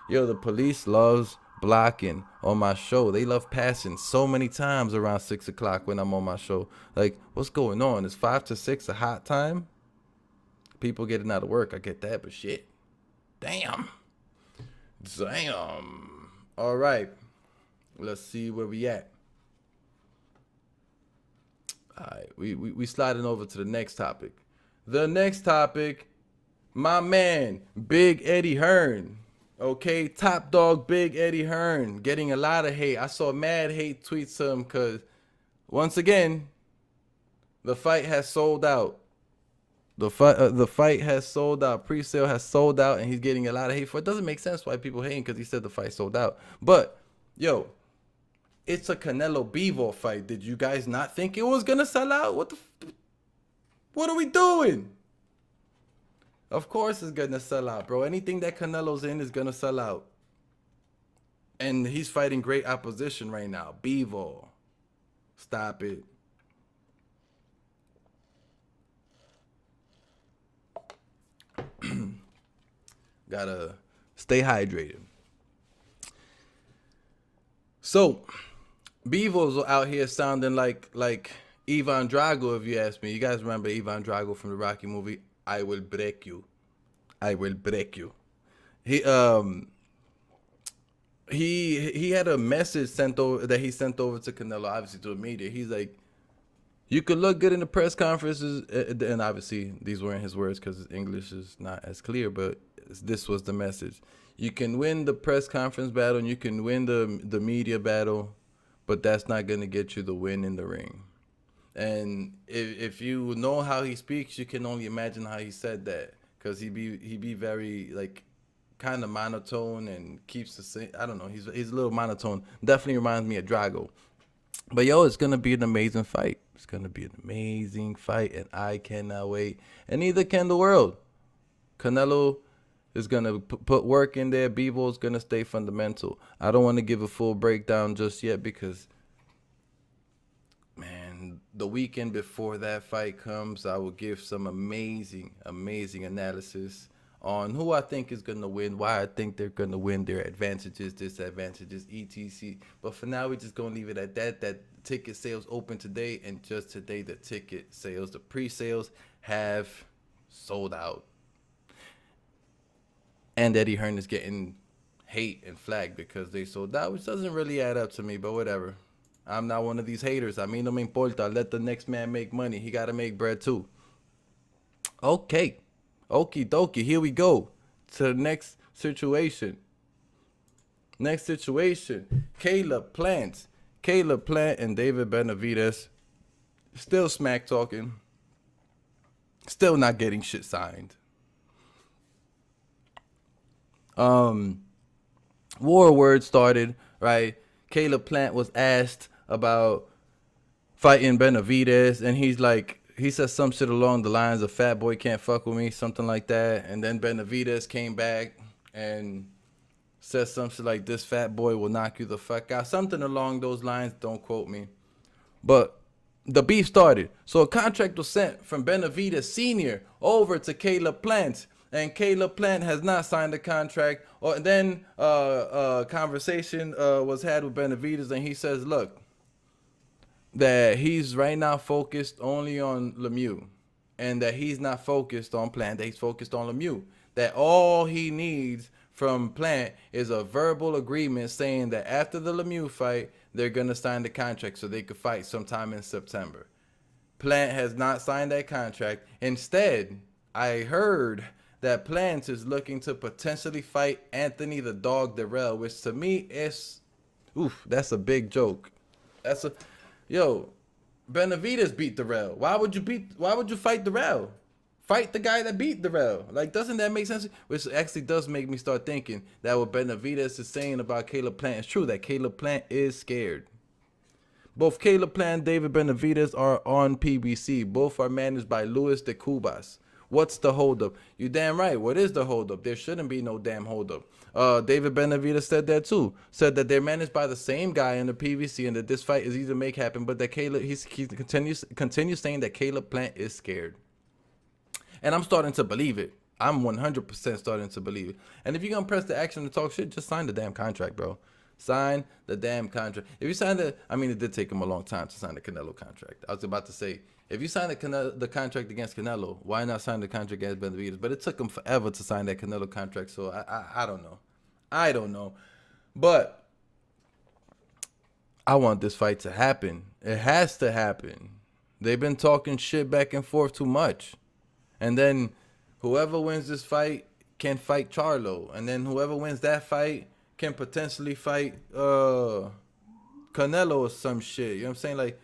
Yo, the police loves blocking on my show. They love passing so many times around 6 o'clock when I'm on my show. Like, what's going on? Is 5 to 6 a hot time? People getting out of work, I get that, but shit. Damn. All right. Let's see where we at. All right, we sliding over to the next topic. The next topic, my man, Big Eddie Hearn. Okay, top dog Big Eddie Hearn getting a lot of hate. I saw mad hate tweets to him because, once again, the fight has sold out. The fight has sold out. Pre-sale has sold out, and he's getting a lot of hate for it. Doesn't make sense why people hating because he said the fight sold out. But, yo, it's a Canelo Bivol fight. Did you guys not think it was going to sell out? What are we doing? Of course it's going to sell out, bro. Anything that Canelo's in is going to sell out. And he's fighting great opposition right now. Bivol. Stop it. Gotta stay hydrated. So, Bivol's out here sounding like Ivan Drago, if you ask me. You guys remember Ivan Drago from the Rocky movie? I will break you. I will break you. He had a message sent over to Canelo, obviously to the media. He's like, you could look good in the press conferences, and obviously these weren't his words because his English is not as clear, but this was the message. You can win the press conference battle and you can win the media battle, but that's not going to get you the win in the ring. And if you know how he speaks, you can only imagine how he said that, because he be very like kind of monotone and keeps the same. I don't know. He's a little monotone. Definitely reminds me of Drago. But yo, it's gonna be an amazing fight. It's gonna be an amazing fight, and I cannot wait. And neither can the world. Canelo is gonna put work in there. Bivol's gonna stay fundamental. I don't want to give a full breakdown just yet because, man, the weekend before that fight comes, I will give some amazing analysis on who I think is going to win, why I think they're going to win, their advantages, disadvantages, etc. But for now, we're just going to leave it at that. That ticket sales open today, and just today, the ticket sales, the pre-sales have sold out. And Eddie Hearn is getting hate and flagged because they sold out, which doesn't really add up to me, but whatever. I'm not one of these haters. A mí no me importa. Let the next man make money. He got to make bread too. Okay. Okie dokie. Here we go to the next situation. Next situation. Caleb Plant and David Benavidez still smack talking. Still not getting shit signed. War word started, right? Caleb Plant was asked about fighting Benavidez, and he said some shit along the lines of "fat boy can't fuck with me," something like that. And then Benavidez came back and said some shit like, "This fat boy will knock you the fuck out," something along those lines. Don't quote me. But the beef started. So a contract was sent from Benavidez Sr. over to Caleb Plant. And Caleb Plant has not signed the contract. Or then conversation was had with Benavidez, and he says, look, that he's right now focused only on Lemieux, and that he's not focused on Plant, that he's focused on Lemieux. That all he needs from Plant is a verbal agreement saying that after the Lemieux fight, they're going to sign the contract so they could fight sometime in September. Plant has not signed that contract. Instead, I heard that Plant is looking to potentially fight Anthony the Dog Dirrell, which to me is Oof, that's a big joke. That's a yo. Benavidez beat Dereck. Why would you fight Dereck? Fight the guy that beat Dereck. Like, doesn't that make sense? Which actually does make me start thinking that what Benavidez is saying about Caleb Plant is true. That Caleb Plant is scared. Both Caleb Plant and David Benavidez are on PBC. Both are managed by Luis de Cubas. What's the holdup? You damn right. What is the holdup? There shouldn't be no damn holdup. David Benavidez said that too. Said that they're managed by the same guy in the PVC and that this fight is easy to make happen, but that Caleb he continues saying that Caleb Plant is scared. And I'm starting to believe it. I'm 100% starting to believe it. And if you're gonna press the action to talk shit, just sign the damn contract, bro. Sign the damn contract. If you sign it did take him a long time to sign the Canelo contract. I was about to say, if you sign the contract against Canelo, why not sign the contract against Benavidez? But it took him forever to sign that Canelo contract, so I don't know. I don't know. But I want this fight to happen. It has to happen. They've been talking shit back and forth too much. And then whoever wins this fight can fight Charlo. And then whoever wins that fight can potentially fight Canelo or some shit. You know what I'm saying? Like,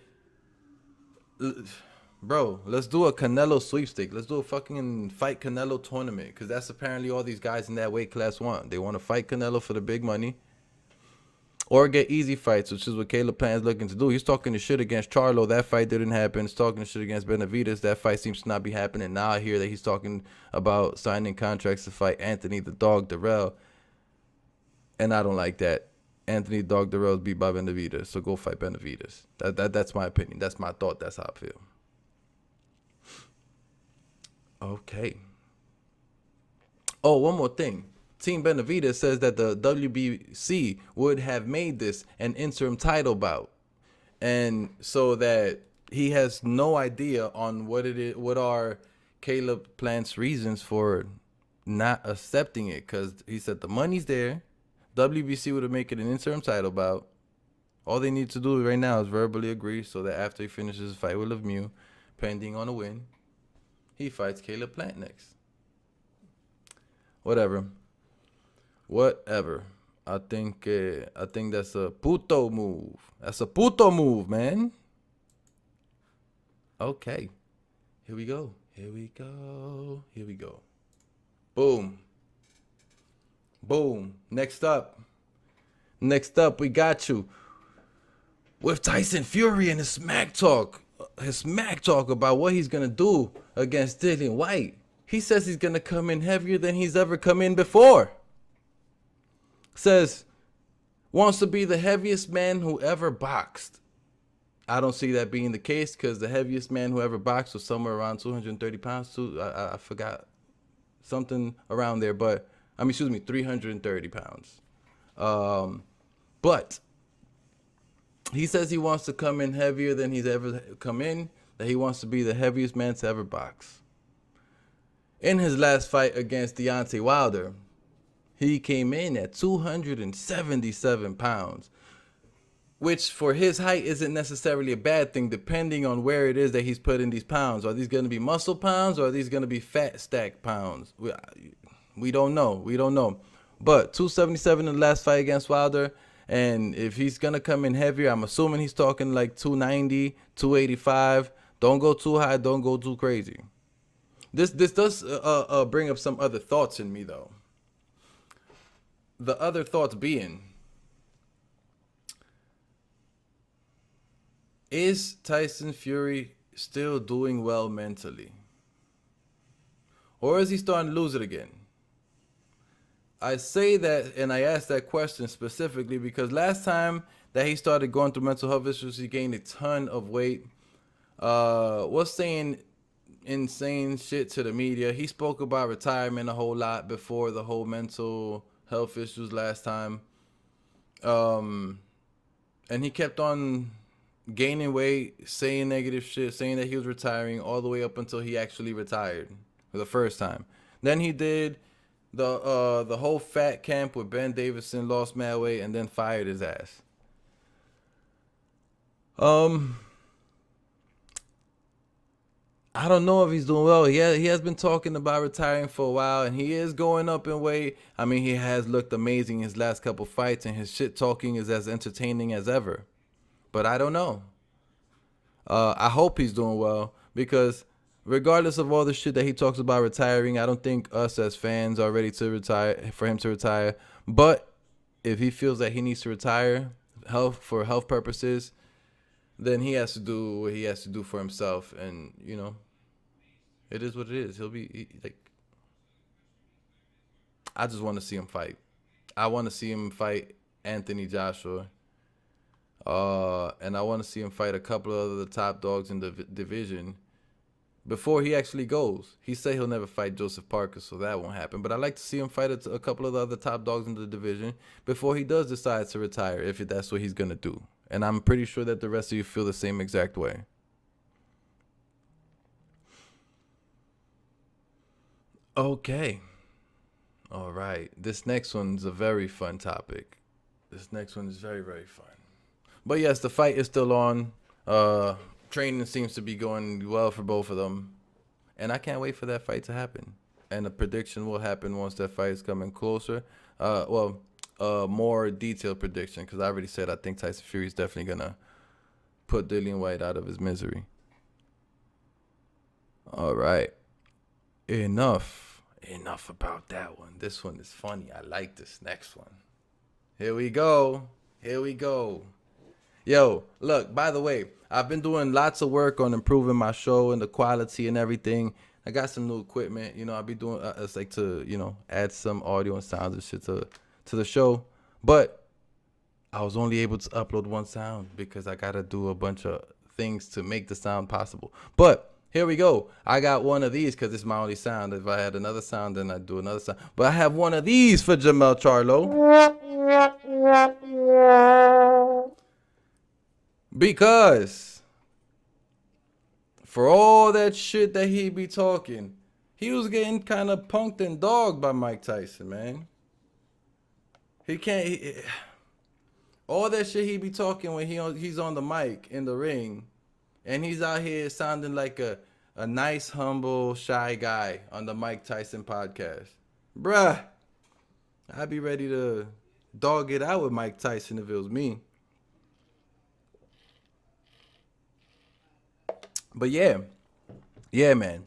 bro, let's do a Canelo sweepstake. Let's do a fucking fight Canelo tournament. Because that's apparently all these guys in that weight class want. They want to fight Canelo for the big money. Or get easy fights, which is what Caleb Plant is looking to do. He's talking the shit against Charlo. That fight didn't happen. He's talking the shit against Benavidez. That fight seems to not be happening. Now I hear that he's talking about signing contracts to fight Anthony the Dog Dirrell. And I don't like that. Anthony Dog Dirrell is beat by Benavidez. So go fight Benavidez. That's my opinion. That's my thought. That's how I feel. Okay. Oh, one more thing. Team Benavidez says that the WBC would have made this an interim title bout, and so that he has no idea on what it is. What are Caleb Plant's reasons for not accepting it? Because he said the money's there. WBC would have made it an interim title bout. All they need to do right now is verbally agree, so that after he finishes his fight with Lemieux, pending on a win, he fights Caleb Plant next. Whatever. I think that's a puto move. That's a puto move, man. Okay. Here we go. Boom. Next up, we got you with Tyson Fury and his smack talk about what he's gonna do against Dillian Whyte. He says he's gonna come in heavier than he's ever come in before. Says wants to be the heaviest man who ever boxed. I don't see that being the case because the heaviest man who ever boxed was somewhere around 230 pounds. I forgot something around there, but 330 pounds. But he says he wants to come in heavier than he's ever come in. That he wants to be the heaviest man to ever box. In his last fight against Deontay Wilder, he came in at 277 pounds, which for his height isn't necessarily a bad thing, depending on where it is that he's putting these pounds. Are these going to be muscle pounds or are these going to be fat stack pounds? We don't know. But 277 in the last fight against Wilder, and if he's going to come in heavier, I'm assuming he's talking like 290, 285. Don't go too high, don't go too crazy. This does bring up some other thoughts in me, though. The other thoughts being, is Tyson Fury still doing well mentally? Or is he starting to lose it again? I say that, and I ask that question specifically because last time that he started going through mental health issues, he gained a ton of weight. Was saying insane shit to the media. He spoke about retirement a whole lot before the whole mental health issues last time. And he kept on gaining weight, saying negative shit, saying that he was retiring all the way up until he actually retired for the first time. Then he did the whole fat camp with Ben Davidson, lost mad weight, and then fired his ass. I don't know if he's doing well. He has been talking about retiring for a while, and he is going up in weight. I mean, he has looked amazing in his last couple fights, and his shit talking is as entertaining as ever. But I don't know. I hope he's doing well, because regardless of all the shit that he talks about retiring, I don't think us as fans are ready to retire, for him to retire. But if he feels that he needs to retire for health purposes, then he has to do what he has to do for himself. And, you know, it is what it is. I just want to see him fight. I want to see him fight Anthony Joshua. And I want to see him fight a couple of other top dogs in the division before he actually goes. He said he'll never fight Joseph Parker, so that won't happen. But I'd like to see him fight a couple of the other top dogs in the division before he does decide to retire, if that's what he's going to do. And I'm pretty sure that the rest of you feel the same exact way. Okay. All right. This next one's a very fun topic. This next one is very, very fun. But yes, the fight is still on. Training seems to be going well for both of them. And I can't wait for that fight to happen. And the prediction will happen once that fight is coming closer. More detailed prediction, because I already said I think Tyson Fury is definitely going to put Dillian White out of his misery. All right. Enough about that one. This one is funny. I like this next one. Here we go. Yo, look, by the way, I've been doing lots of work on improving my show and the quality and everything. I got some new equipment. You know, I'll be doing, it's like to, you know, add some audio and sounds and shit to the show. But I was only able to upload one sound because I got to do a bunch of things to make the sound possible. But here we go. I got one of these because it's my only sound. If I had another sound, then I'd do another sound. But I have one of these for Jamel Charlo. Because for all that shit that he be talking, he was getting kind of punked and dogged by Mike Tyson, man. He can't... all that shit he be talking when he's on the mic in the ring, and he's out here sounding like a nice, humble, shy guy on the Mike Tyson podcast. Bruh, I'd be ready to dog it out with Mike Tyson if it was me. But yeah, man.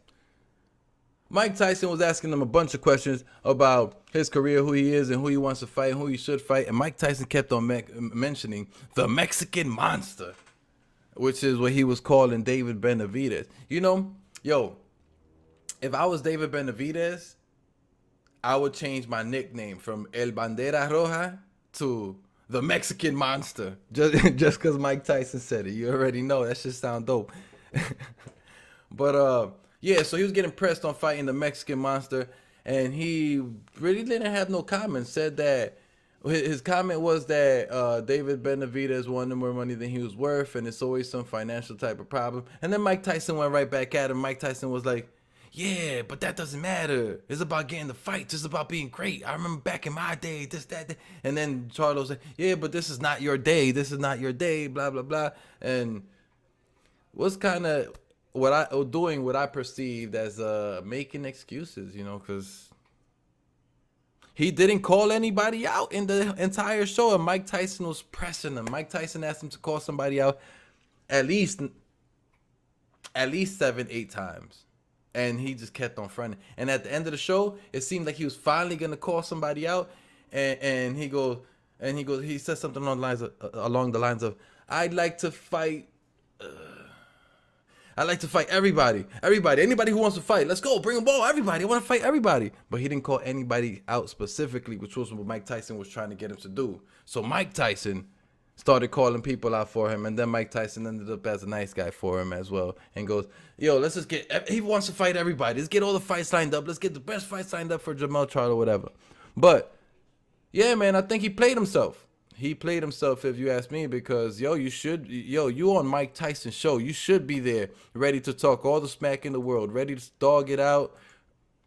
Mike Tyson was asking him a bunch of questions about his career, who he is, and who he wants to fight, and who he should fight. And Mike Tyson kept on mentioning the Mexican Monster, which is what he was calling David Benavidez. You know, yo, if I was David Benavidez, I would change my nickname from El Bandera Roja to the Mexican Monster. Just because Mike Tyson said it. You already know. That shit sound dope. But yeah, so he was getting pressed on fighting the Mexican Monster, and he really didn't have no comments. Said that his comment was that David Benavidez wanted more money than he was worth, and it's always some financial type of problem. And then Mike Tyson went right back at him. Mike Tyson was like, yeah, but that doesn't matter. It's about getting the fights. It's about being great. I remember back in my day, this, that. And then Charlo said, yeah, but this is not your day. This is not your day, blah, blah, blah. And was kind of what I perceived as making excuses, you know, because he didn't call anybody out in the entire show, and Mike Tyson was pressing him. Mike Tyson asked him to call somebody out at least 7-8 times, and he just kept on fronting. And at the end of the show, it seemed like he was finally gonna call somebody out, and he said something along the lines of, I'd like to fight. I like to fight everybody. Anybody who wants to fight. Let's go. Bring them all. Everybody. I want to fight everybody. But he didn't call anybody out specifically, which was what Mike Tyson was trying to get him to do. So Mike Tyson started calling people out for him. And then Mike Tyson ended up as a nice guy for him as well. And goes, yo, let's just he wants to fight everybody. Let's get all the fights lined up. Let's get the best fights lined up for Jamel Charlo or whatever. But, yeah, man, I think he played himself. He played himself, if you ask me, because, you on Mike Tyson's show. You should be there, ready to talk all the smack in the world, ready to dog it out.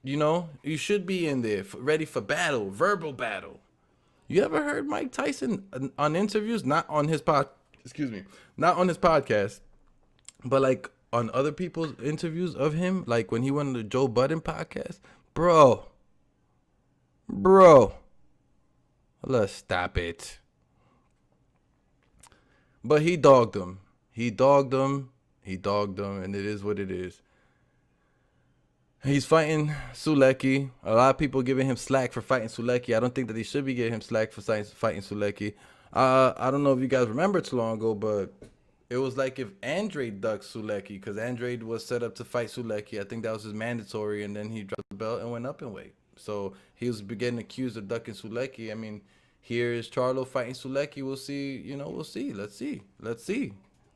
You know, you should be in there, ready for battle, verbal battle. You ever heard Mike Tyson on interviews? Not on his not on his podcast, but like on other people's interviews of him, like when he went on the Joe Budden podcast, bro, let's stop it. But he dogged him. He dogged him, and it is what it is. He's fighting Sulecki. A lot of people giving him slack for fighting Sulecki. I don't think that he should be giving him slack for fighting Sulecki. I don't know if you guys remember too long ago, but it was like if Andrade ducked Sulecki, because Andrade was set up to fight Sulecki. I think that was his mandatory, and then he dropped the belt and went up in weight. So he was getting accused of ducking Sulecki. I mean, here is Charlo fighting Sulecki. We'll see. We'll see. Let's see.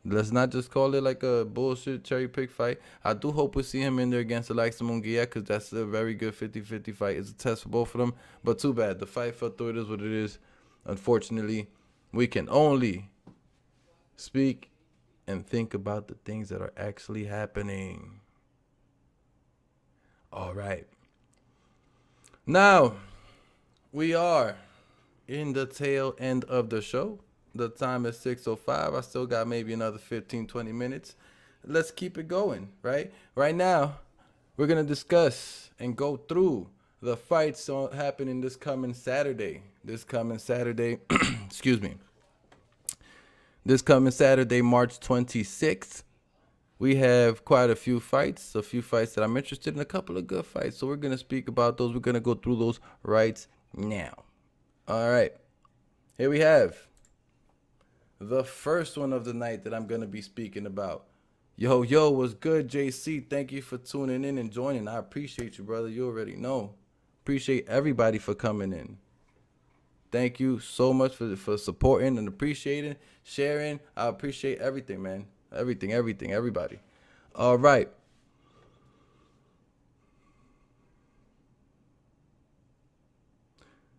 Let's not just call it like a bullshit cherry pick fight. I do hope we see him in there against Alexis Munguia, because that's a very good 50-50 fight. It's a test for both of them. But too bad. The fight fell through. It is what it is. Unfortunately, we can only speak and think about the things that are actually happening. All right. Now, we are in the tail end of the show. The time is 6:05. I still got maybe another 15, 20 minutes. Let's keep it going, right? Right now, we're going to discuss and go through the fights happening this coming Saturday. Excuse me. This coming Saturday, March 26th. We have quite a few fights that I'm interested in, a couple of good fights. So we're going to speak about those. We're going to go through those right now. All right. Here we have the first one of the night that I'm going to be speaking about. Yo, what's good, JC? Thank you for tuning in and joining. I appreciate you, brother. You already know. Appreciate everybody for coming in. Thank you so much for supporting and appreciating, sharing. I appreciate everything, man. Everything, everybody. All right.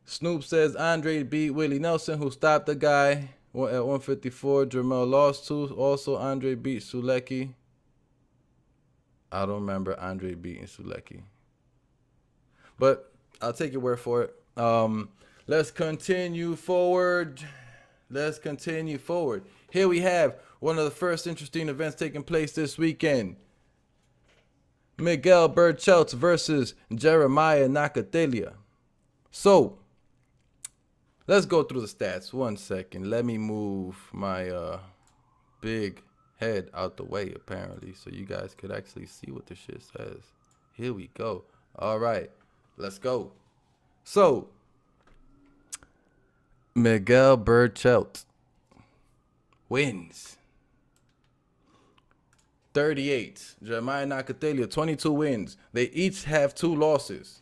Snoop says Andre beat Willie Nelson, who stopped the guy at 154. Jermell lost to. Also, Andre beat Sulecki. I don't remember Andre beating Sulecki. But I'll take your word for it. Let's continue forward. Here we have one of the first interesting events taking place this weekend. Miguel Bertel versus Jeremiah Nakathila. So, let's go through the stats. 1 second. Let me move my big head out the way, apparently, so you guys could actually see what the shit says. Here we go. All right. Let's go. So, Miguel Bertel wins 38. Jeremiah Nakathila 22 wins. They each have 2 losses.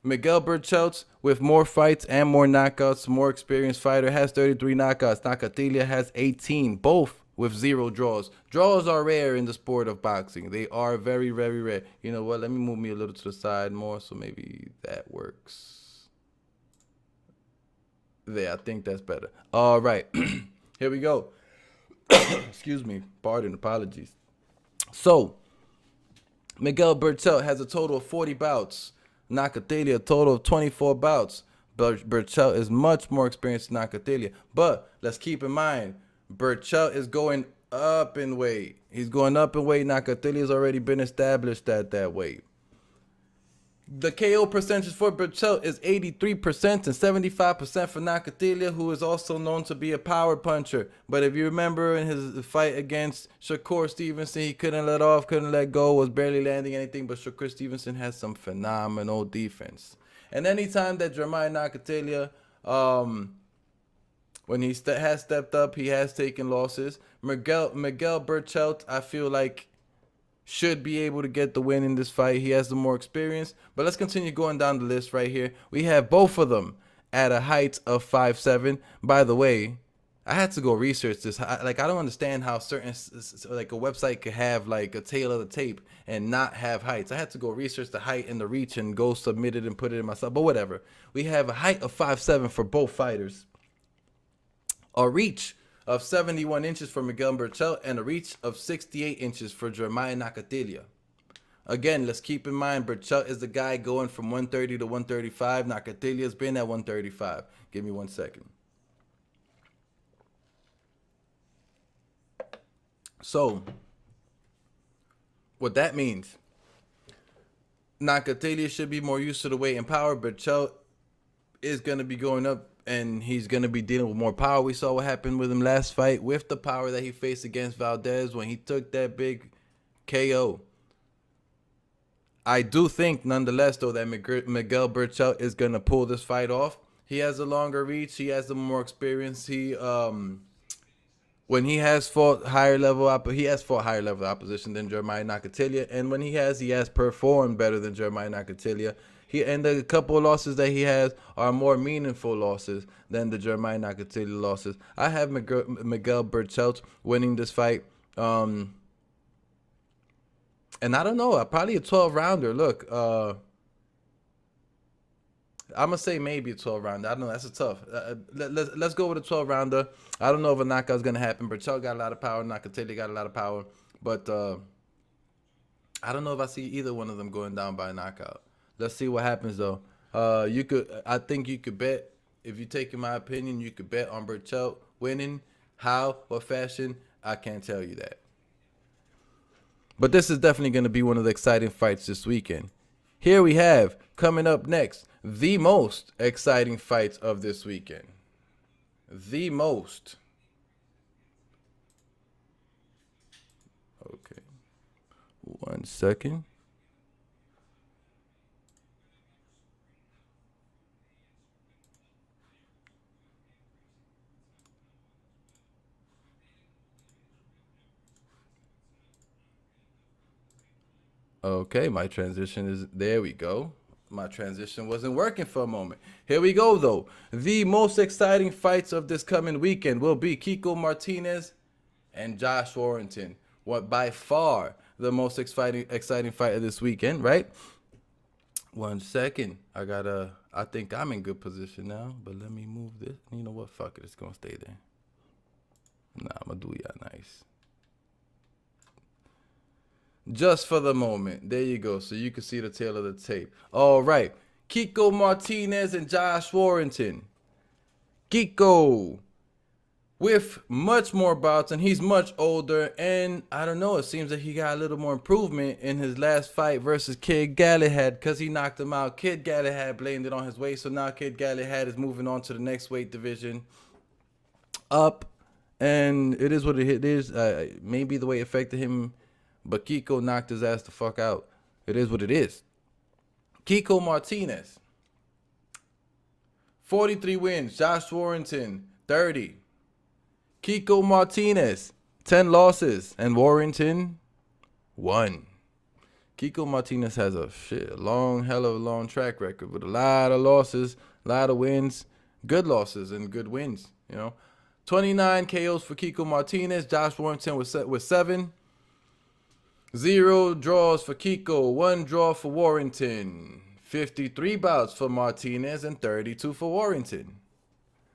Miguel Bertel, with more fights and more knockouts, more experienced fighter, has 33 knockouts. Nakathila has 18, both with 0 draws. Draws are rare in the sport of boxing. They are very, very rare. You know what? Let me move me a little to the side more, so maybe that works. There, I think that's better. All right. Here we go. Excuse me. Pardon. Apologies. So, Miguel Bertel has a total of 40 bouts. Nakathila a total of 24 bouts. Bertel is much more experienced than Nakathila. But let's keep in mind, Bertel is going up in weight. He's going up in weight. Nakathila has already been established at that weight. The KO percentage for Bertel is 83% and 75% for Nakathila, who is also known to be a power puncher. But if you remember in his fight against Shakur Stevenson, he couldn't let go, was barely landing anything. But Shakur Stevenson has some phenomenal defense. And anytime that Jeremiah Nakathila, when he has stepped up, he has taken losses. Miguel Bertel, I feel like, should be able to get the win in this fight. He has the more experience. But let's continue going down the list right here. We have both of them at a height of 5'7". By the way, I had to go research this. Like, I don't understand how certain, like, a website could have, like, a tail of the tape and not have heights. I had to go research the height and the reach and go submit it and put it in myself. But whatever. We have a height of 5'7" for both fighters. A reach of 71 inches for Miguel Bertel and a reach of 68 inches for Jeremiah Nakathila. Again, let's keep in mind, Bertel is the guy going from 130 to 135. Nakathila has been at 135. Give me 1 second. So, What that means, Nakatelia should be more used to the weight and power. Bertel is going to be going up, and he's going to be dealing with more power. We saw what happened with him last fight with the power that he faced against Valdez when he took that big KO. I do think, nonetheless, though, that Miguel Bertel is going to pull this fight off. He has a longer reach. He has the more experience. When he has fought higher level opposition than Jeremiah Nakatelia, and when he has performed better than Jeremiah Nakatelia. And the couple of losses that he has are more meaningful losses than the Jeremiah Nakatelia losses. I have Miguel Bertel winning this fight. And I don't know, probably a 12-rounder. Look, I'm going to say maybe a 12-rounder. I don't know. That's a tough. Let's go with a 12-rounder. I don't know if a knockout is going to happen. Bertel got a lot of power. Nakatelia got a lot of power. But I don't know if I see either one of them going down by a knockout. Let's see what happens, though. I think you could bet, if you take in my opinion, you could bet on Bertel winning. How, what fashion, I can't tell you that. But this is definitely going to be one of the exciting fights this weekend. Here we have, coming up next, the most exciting fights of this weekend. The most. Okay. 1 second. Okay, my transition is, there we go. My transition wasn't working for a moment. Here we go, though. The most exciting fights of this coming weekend will be Kiko Martinez and Josh Warrington. What by far the most exciting fight of this weekend, right? 1 second. I think I'm in good position now, but let me move this. You know what? Fuck it. It's going to stay there. Nah, I'm going to do ya nice. Just for the moment. There you go. So you can see the tail of the tape. All right. Kiko Martinez and Josh Warrington. Kiko with much more bouts, and he's much older. And I don't know. It seems that he got a little more improvement in his last fight versus Kid Galahad because he knocked him out. Kid Galahad blamed it on his weight. So now Kid Galahad is moving on to the next weight division up. And it is what it is. Maybe the weight affected him. But Kiko knocked his ass the fuck out. It is what it is. Kiko Martinez, 43 wins. Josh Warrington, 30. Kiko Martinez, 10 losses. And Warrington, 1. Kiko Martinez has a hell of a long track record with a lot of losses, a lot of wins, good losses and good wins. 29 KOs for Kiko Martinez. Josh Warrington with 7. 0 draws for Kiko, 1 draw for Warrington, 53 bouts for Martinez, and 32 for Warrington.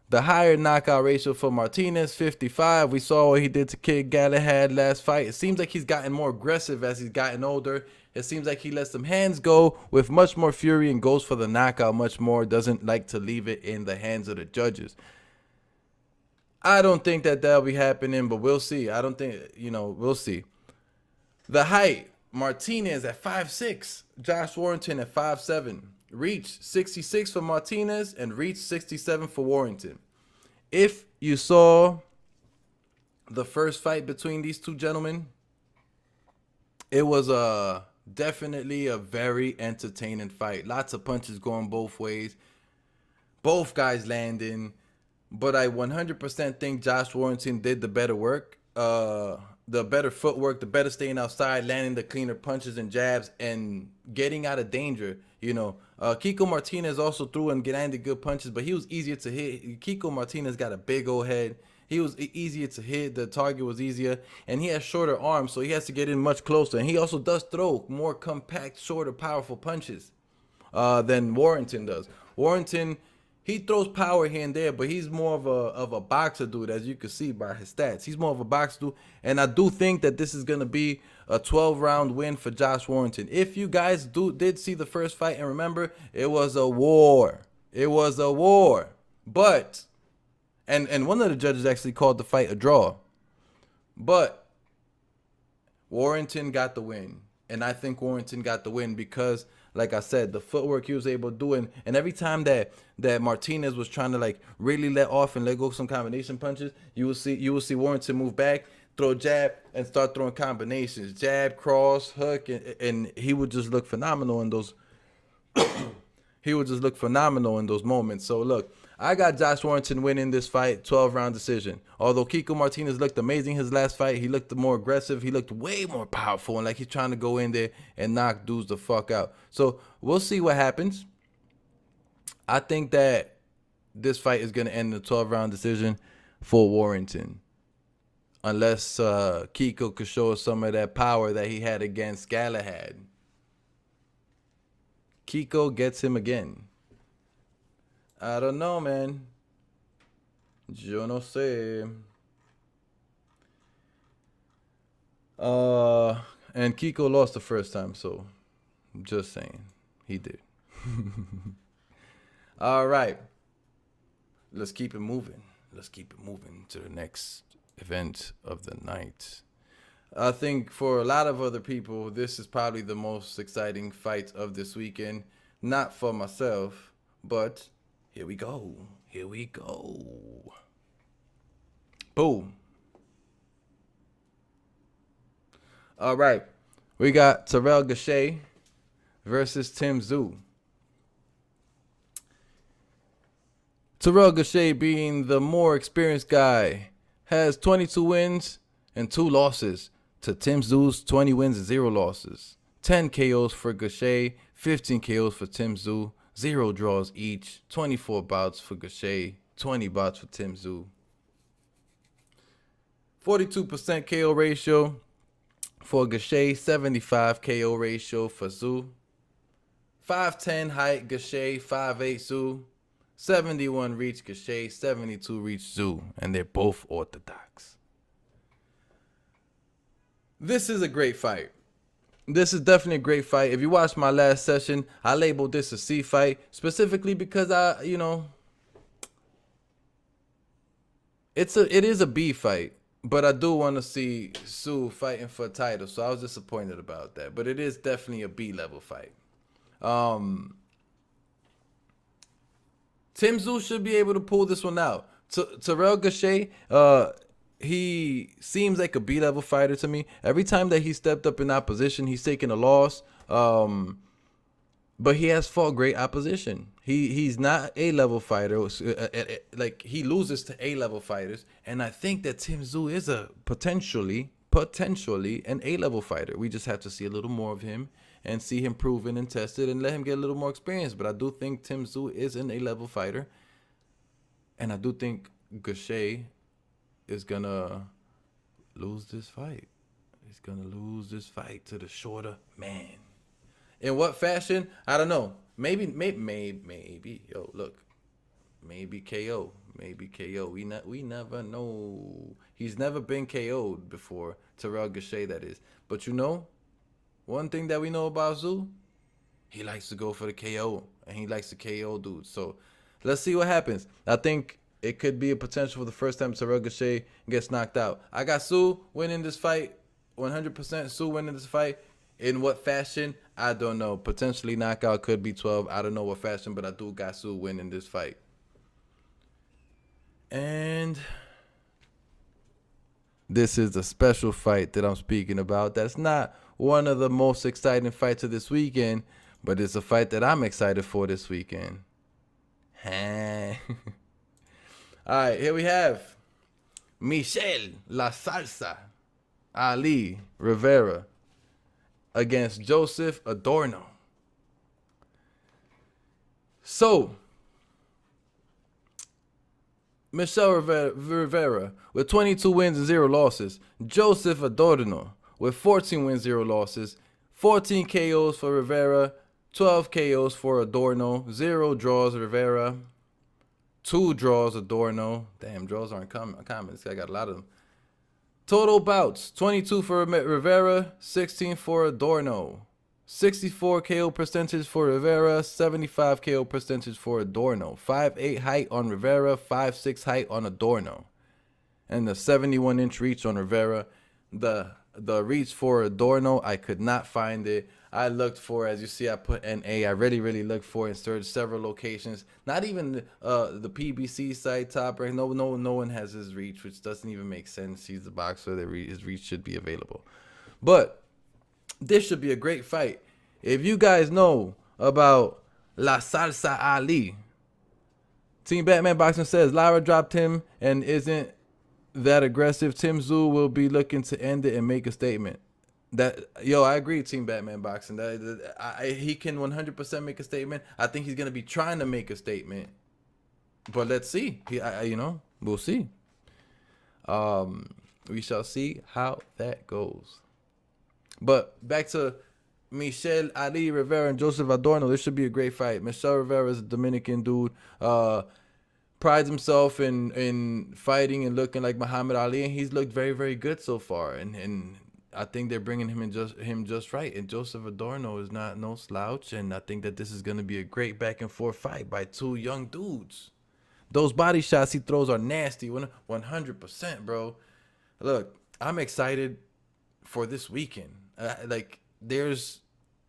The higher knockout ratio for Martinez, 55. We saw what he did to Kid Galahad last fight. It seems like he's gotten more aggressive as he's gotten older. It seems like he lets some hands go with much more fury and goes for the knockout much more. Doesn't like to leave it in the hands of the judges. I don't think that'll be happening, but we'll see. I don't think, we'll see. The height, Martinez at 5'6", Josh Warrington at 5'7". Reach, 66 for Martinez and reach 67 for Warrington. If you saw the first fight between these two gentlemen, it was definitely a very entertaining fight. Lots of punches going both ways. Both guys landing. But I 100% think Josh Warrington did the better work. The better footwork, the better staying outside, landing the cleaner punches and jabs, and getting out of danger. Kiko Martinez also threw and landed good punches, but he was easier to hit. Kiko Martinez got a big old head. He was easier to hit. The target was easier, and he has shorter arms, so he has to get in much closer. And he also does throw more compact, shorter, powerful punches than Warrington does. Warrington, he throws power here and there, but he's more of a boxer dude, as you can see by his stats. He's more of a boxer dude, and I do think that this is going to be a 12-round win for Josh Warrington. If you guys did see the first fight, and remember, it was a war. It was a war. But, and one of the judges actually called the fight a draw. But Warrington got the win. And I think Warrington got the win because, like I said, the footwork he was able to do. And every time that Martinez was trying to like really let off and let go some combination punches, you will see Warrington move back, throw jab, and start throwing combinations. Jab, cross, hook, and he would just look phenomenal in those moments. So look, I got Josh Warrington winning this fight, 12-round decision. Although Kiko Martinez looked amazing his last fight, he looked more aggressive, he looked way more powerful, and like he's trying to go in there and knock dudes the fuck out. So we'll see what happens. I think that this fight is going to end in a 12-round decision for Warrington. Unless Kiko could show us some of that power that he had against Galahad. Kiko gets him again. I don't know, man. Yo no sé. And Kiko lost the first time, so just saying. He did. All right. Let's keep it moving. Let's keep it moving to the next event of the night. I think for a lot of other people, this is probably the most exciting fight of this weekend. Not for myself, but here we go. Here we go. Boom. All right. We got Terrell Gausha versus Tim Tszyu. Terrell Gausha, being the more experienced guy, has 22 wins and 2 losses to Tim Tszyu's 20 wins and 0 losses. 10 KOs for Gausha, 15 KOs for Tim Tszyu, 0 draws each, 24 bouts for Gausha, 20 bouts for Tim Tszyu. 42% KO ratio for Gausha, 75 KO ratio for Tszyu. 5'10 height Gausha, 5'8 Tszyu. 71 reach Gausha, 72 reach Tszyu, and they're both orthodox. This is a great fight. This is definitely a great fight. If you watched my last session, I labeled this a C fight, specifically because it is a B fight, but I do want to see Tszyu fighting for a title, so I was disappointed about that. But it is definitely a B level fight. Tim Tszyu should be able to pull this one out. Terrell Gausha, he seems like a B-level fighter to me. Every time that he stepped up in opposition, he's taken a loss. But he has fought great opposition. He's not A-level fighter. Like, he loses to A-level fighters. And I think that Tim Tszyu is a potentially an A-level fighter. We just have to see a little more of him and see him proven and tested and let him get a little more experience. But I do think Tim Tszyu is an A-level fighter. And I do think Gausha is going to lose this fight. He's going to lose this fight to the shorter man. In what fashion? I don't know. Maybe. Yo, look. Maybe KO. Maybe KO. We never know. He's never been KO'd before. Terrell Gausha, that is. But you know, one thing that we know about Tszyu, he likes to go for the KO. And he likes to KO dudes. So let's see what happens. I think it could be a potential for the first time Terrell Gausha gets knocked out. I got Tszyu winning this fight. 100% Tszyu winning this fight. In what fashion? I don't know. Potentially knockout, could be 12. I don't know what fashion, but I do got Tszyu winning this fight. And this is a special fight that I'm speaking about. That's not one of the most exciting fights of this weekend, but it's a fight that I'm excited for this weekend. All right, here we have Michel La Salsa Ali Rivera against Joseph Adorno. So, Michel Rivera with 22 wins and 0 losses. Joseph Adorno with 14 wins, 0 losses. 14 KOs for Rivera, 12 KOs for Adorno, 0 draws Rivera, 2 draws Adorno. Damn, draws aren't common. This guy got a lot of them. Total bouts, 22 for Rivera, 16 for Adorno. 64 KO percentage for Rivera, 75 KO percentage for Adorno. 5'8 height on Rivera, 5'6 height on Adorno. And the 71-inch reach on Rivera. The The reach for Adorno, I could not find it. I looked for, as you see, I put NA. I really looked for it and searched several locations. Not even the PBC site top rank. No one has his reach, which doesn't even make sense. He's the boxer. His reach should be available. But this should be a great fight. If you guys know about La Salsa Ali, Team Batman Boxing says Lara dropped him and isn't that aggressive. Tim Tszyu will be looking to end it and make a statement. I agree, Team Batman Boxing. He can 100% make a statement. I think he's gonna be trying to make a statement, but let's see. We'll see. We shall see how that goes. But back to Michel Ali Rivera and Joseph Adorno. This should be a great fight. Michel Rivera is a Dominican dude. Prides himself in fighting and looking like Muhammad Ali, and he's looked very good so far. And I think they're bringing him just right. And Joseph Adorno is not no slouch, and I think that this is going to be a great back and forth fight by two young dudes. Those body shots he throws are nasty, 100%, bro. Look, I'm excited for this weekend. There's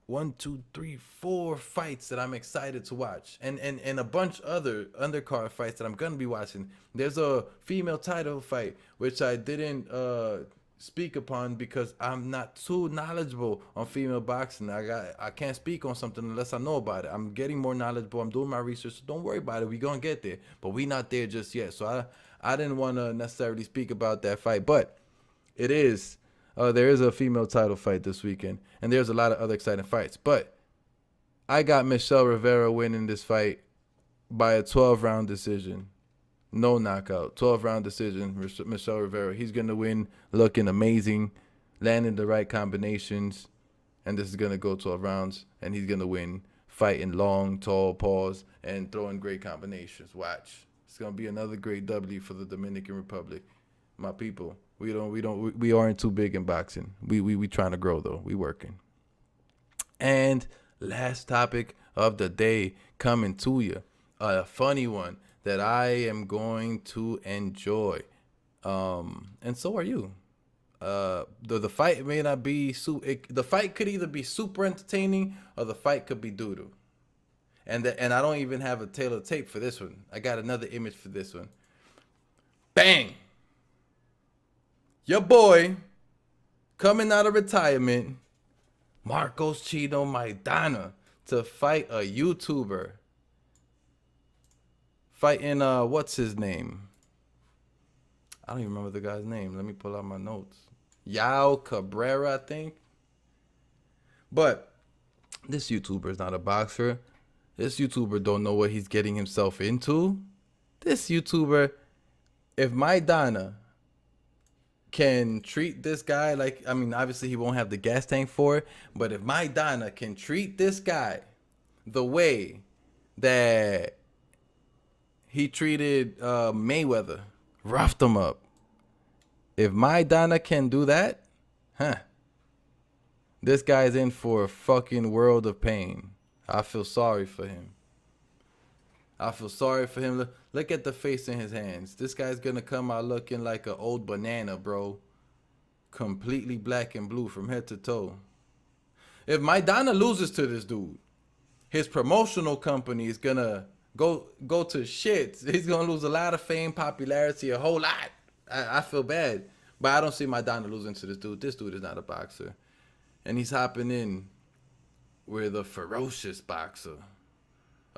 1, 2, 3, 4 fights that I'm excited to watch, and a bunch other undercard fights that I'm gonna be watching. There's a female title fight which I didn't speak upon because I'm not too knowledgeable on female boxing. I can't speak on something unless I know about it. I'm getting more knowledgeable. I'm doing my research, so don't worry about it. We gonna get there, but we not there just yet. So I didn't want to necessarily speak about that fight, but it is. There is a female title fight this weekend, and there's a lot of other exciting fights. But I got Michel Rivera winning this fight by a 12-round decision. No knockout. 12-round decision. Michel Rivera. He's going to win looking amazing, landing the right combinations, and this is going to go 12 rounds, and he's going to win fighting long, tall, pause, and throwing great combinations. Watch. It's going to be another great W for the Dominican Republic. My people. We aren't too big in boxing. We trying to grow though. We working. And last topic of the day coming to you, a funny one that I am going to enjoy, and so are you. The fight may not be the fight could either be super entertaining or the fight could be doo-doo. And I don't even have a tailored tape for this one. I got another image for this one. Bang. Your boy, coming out of retirement, Marcos Chino Maidana, to fight a YouTuber. Fighting, what's his name? I don't even remember the guy's name. Let me pull out my notes. Yao Cabrera, I think. But this YouTuber is not a boxer. This YouTuber don't know what he's getting himself into. This YouTuber, if Maidana can treat this guy obviously he won't have the gas tank for it, but if Maidana can treat this guy the way that he treated Mayweather, roughed him up. If Maidana can do that, this guy's in for a fucking world of pain. I feel sorry for him. Look at the face in his hands. This guy's gonna come out looking like an old banana, bro. Completely black and blue from head to toe. If Maidana loses to this dude, his promotional company is gonna go to shit. He's gonna lose a lot of fame, popularity, a whole lot. I feel bad, but I don't see Maidana losing to this dude. This dude is not a boxer, and he's hopping in with a ferocious boxer.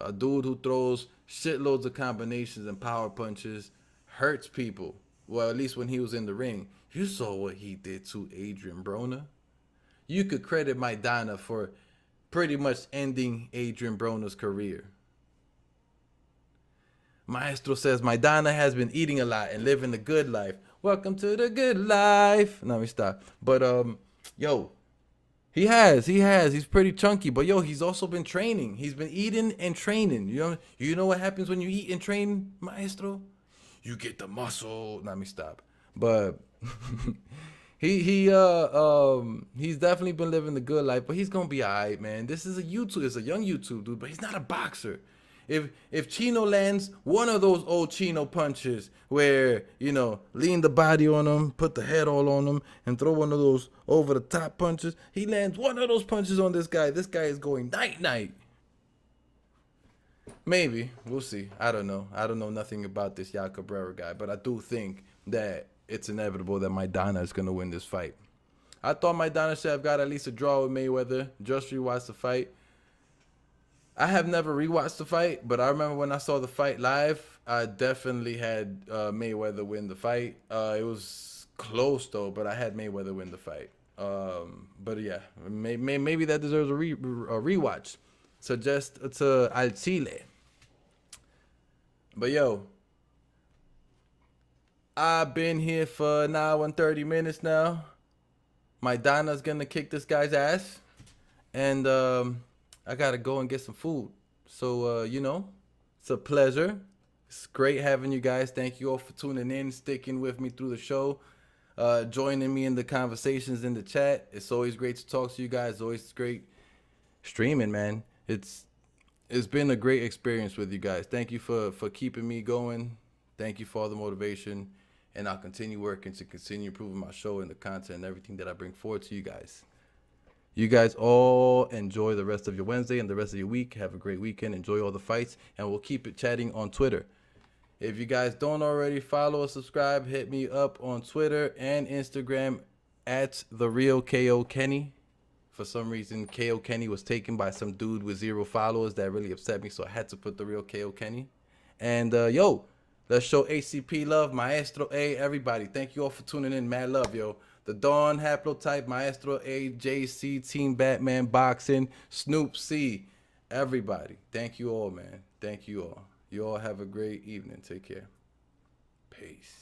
A dude who throws shitloads of combinations and power punches, hurts people. Well, at least when he was in the ring. You saw what he did to Adrian Broner. You could credit Maidana for pretty much ending Adrian Broner's career. Maestro says Maidana has been eating a lot and living the good life. Welcome to the good life. No, let me stop. But yo, He has. He's pretty chunky, but yo, he's also been training. He's been eating and training. You know what happens when you eat and train, Maestro? You get the muscle. Let me stop. But he's definitely been living the good life, but he's gonna be alright, man. This is a young YouTube dude, but he's not a boxer. If Chino lands one of those old Chino punches where, you know, lean the body on him, put the head all on him, and throw one of those over the top punches, he lands one of those punches on this guy. This guy is going night-night. Maybe. We'll see. I don't know. I don't know nothing about this Yair Cabrera guy, but I do think that it's inevitable that Maidana is going to win this fight. I thought Maidana should have got at least a draw with Mayweather. Just rewatched the fight. I have never rewatched the fight, but I remember when I saw the fight live, I definitely had Mayweather win the fight. It was close though, but I had Mayweather win the fight. But yeah, maybe that deserves a rewatch. Suggest to Al Chile. But yo, I've been here for an hour and 30 minutes now. Maidana's gonna kick this guy's ass, and I gotta go and get some food. So you know, it's a pleasure. It's great having you guys. Thank you all for tuning in, sticking with me through the show, joining me in the conversations in the chat. It's always great to talk to you guys. It's always great streaming, man. It's been a great experience with you guys. Thank you for keeping me going. Thank you for all the motivation. And I'll continue working to continue improving my show and the content and everything that I bring forward to you guys. You guys all enjoy the rest of your Wednesday and the rest of your week. Have a great weekend. Enjoy all the fights. And we'll keep it chatting on Twitter. If you guys don't already follow or subscribe, hit me up on Twitter and Instagram at @TheRealKOKenny. For some reason, KO Kenny was taken by some dude with 0 followers. That really upset me, so I had to put The Real KO Kenny. And yo, let's show HCP love, Maestro A, everybody. Thank you all for tuning in. Mad love, yo. The Dawn, Haplotype, Maestro A, JC, Team Batman, Boxing, Snoop C, everybody. Thank you all, man. Thank you all. You all have a great evening. Take care. Peace.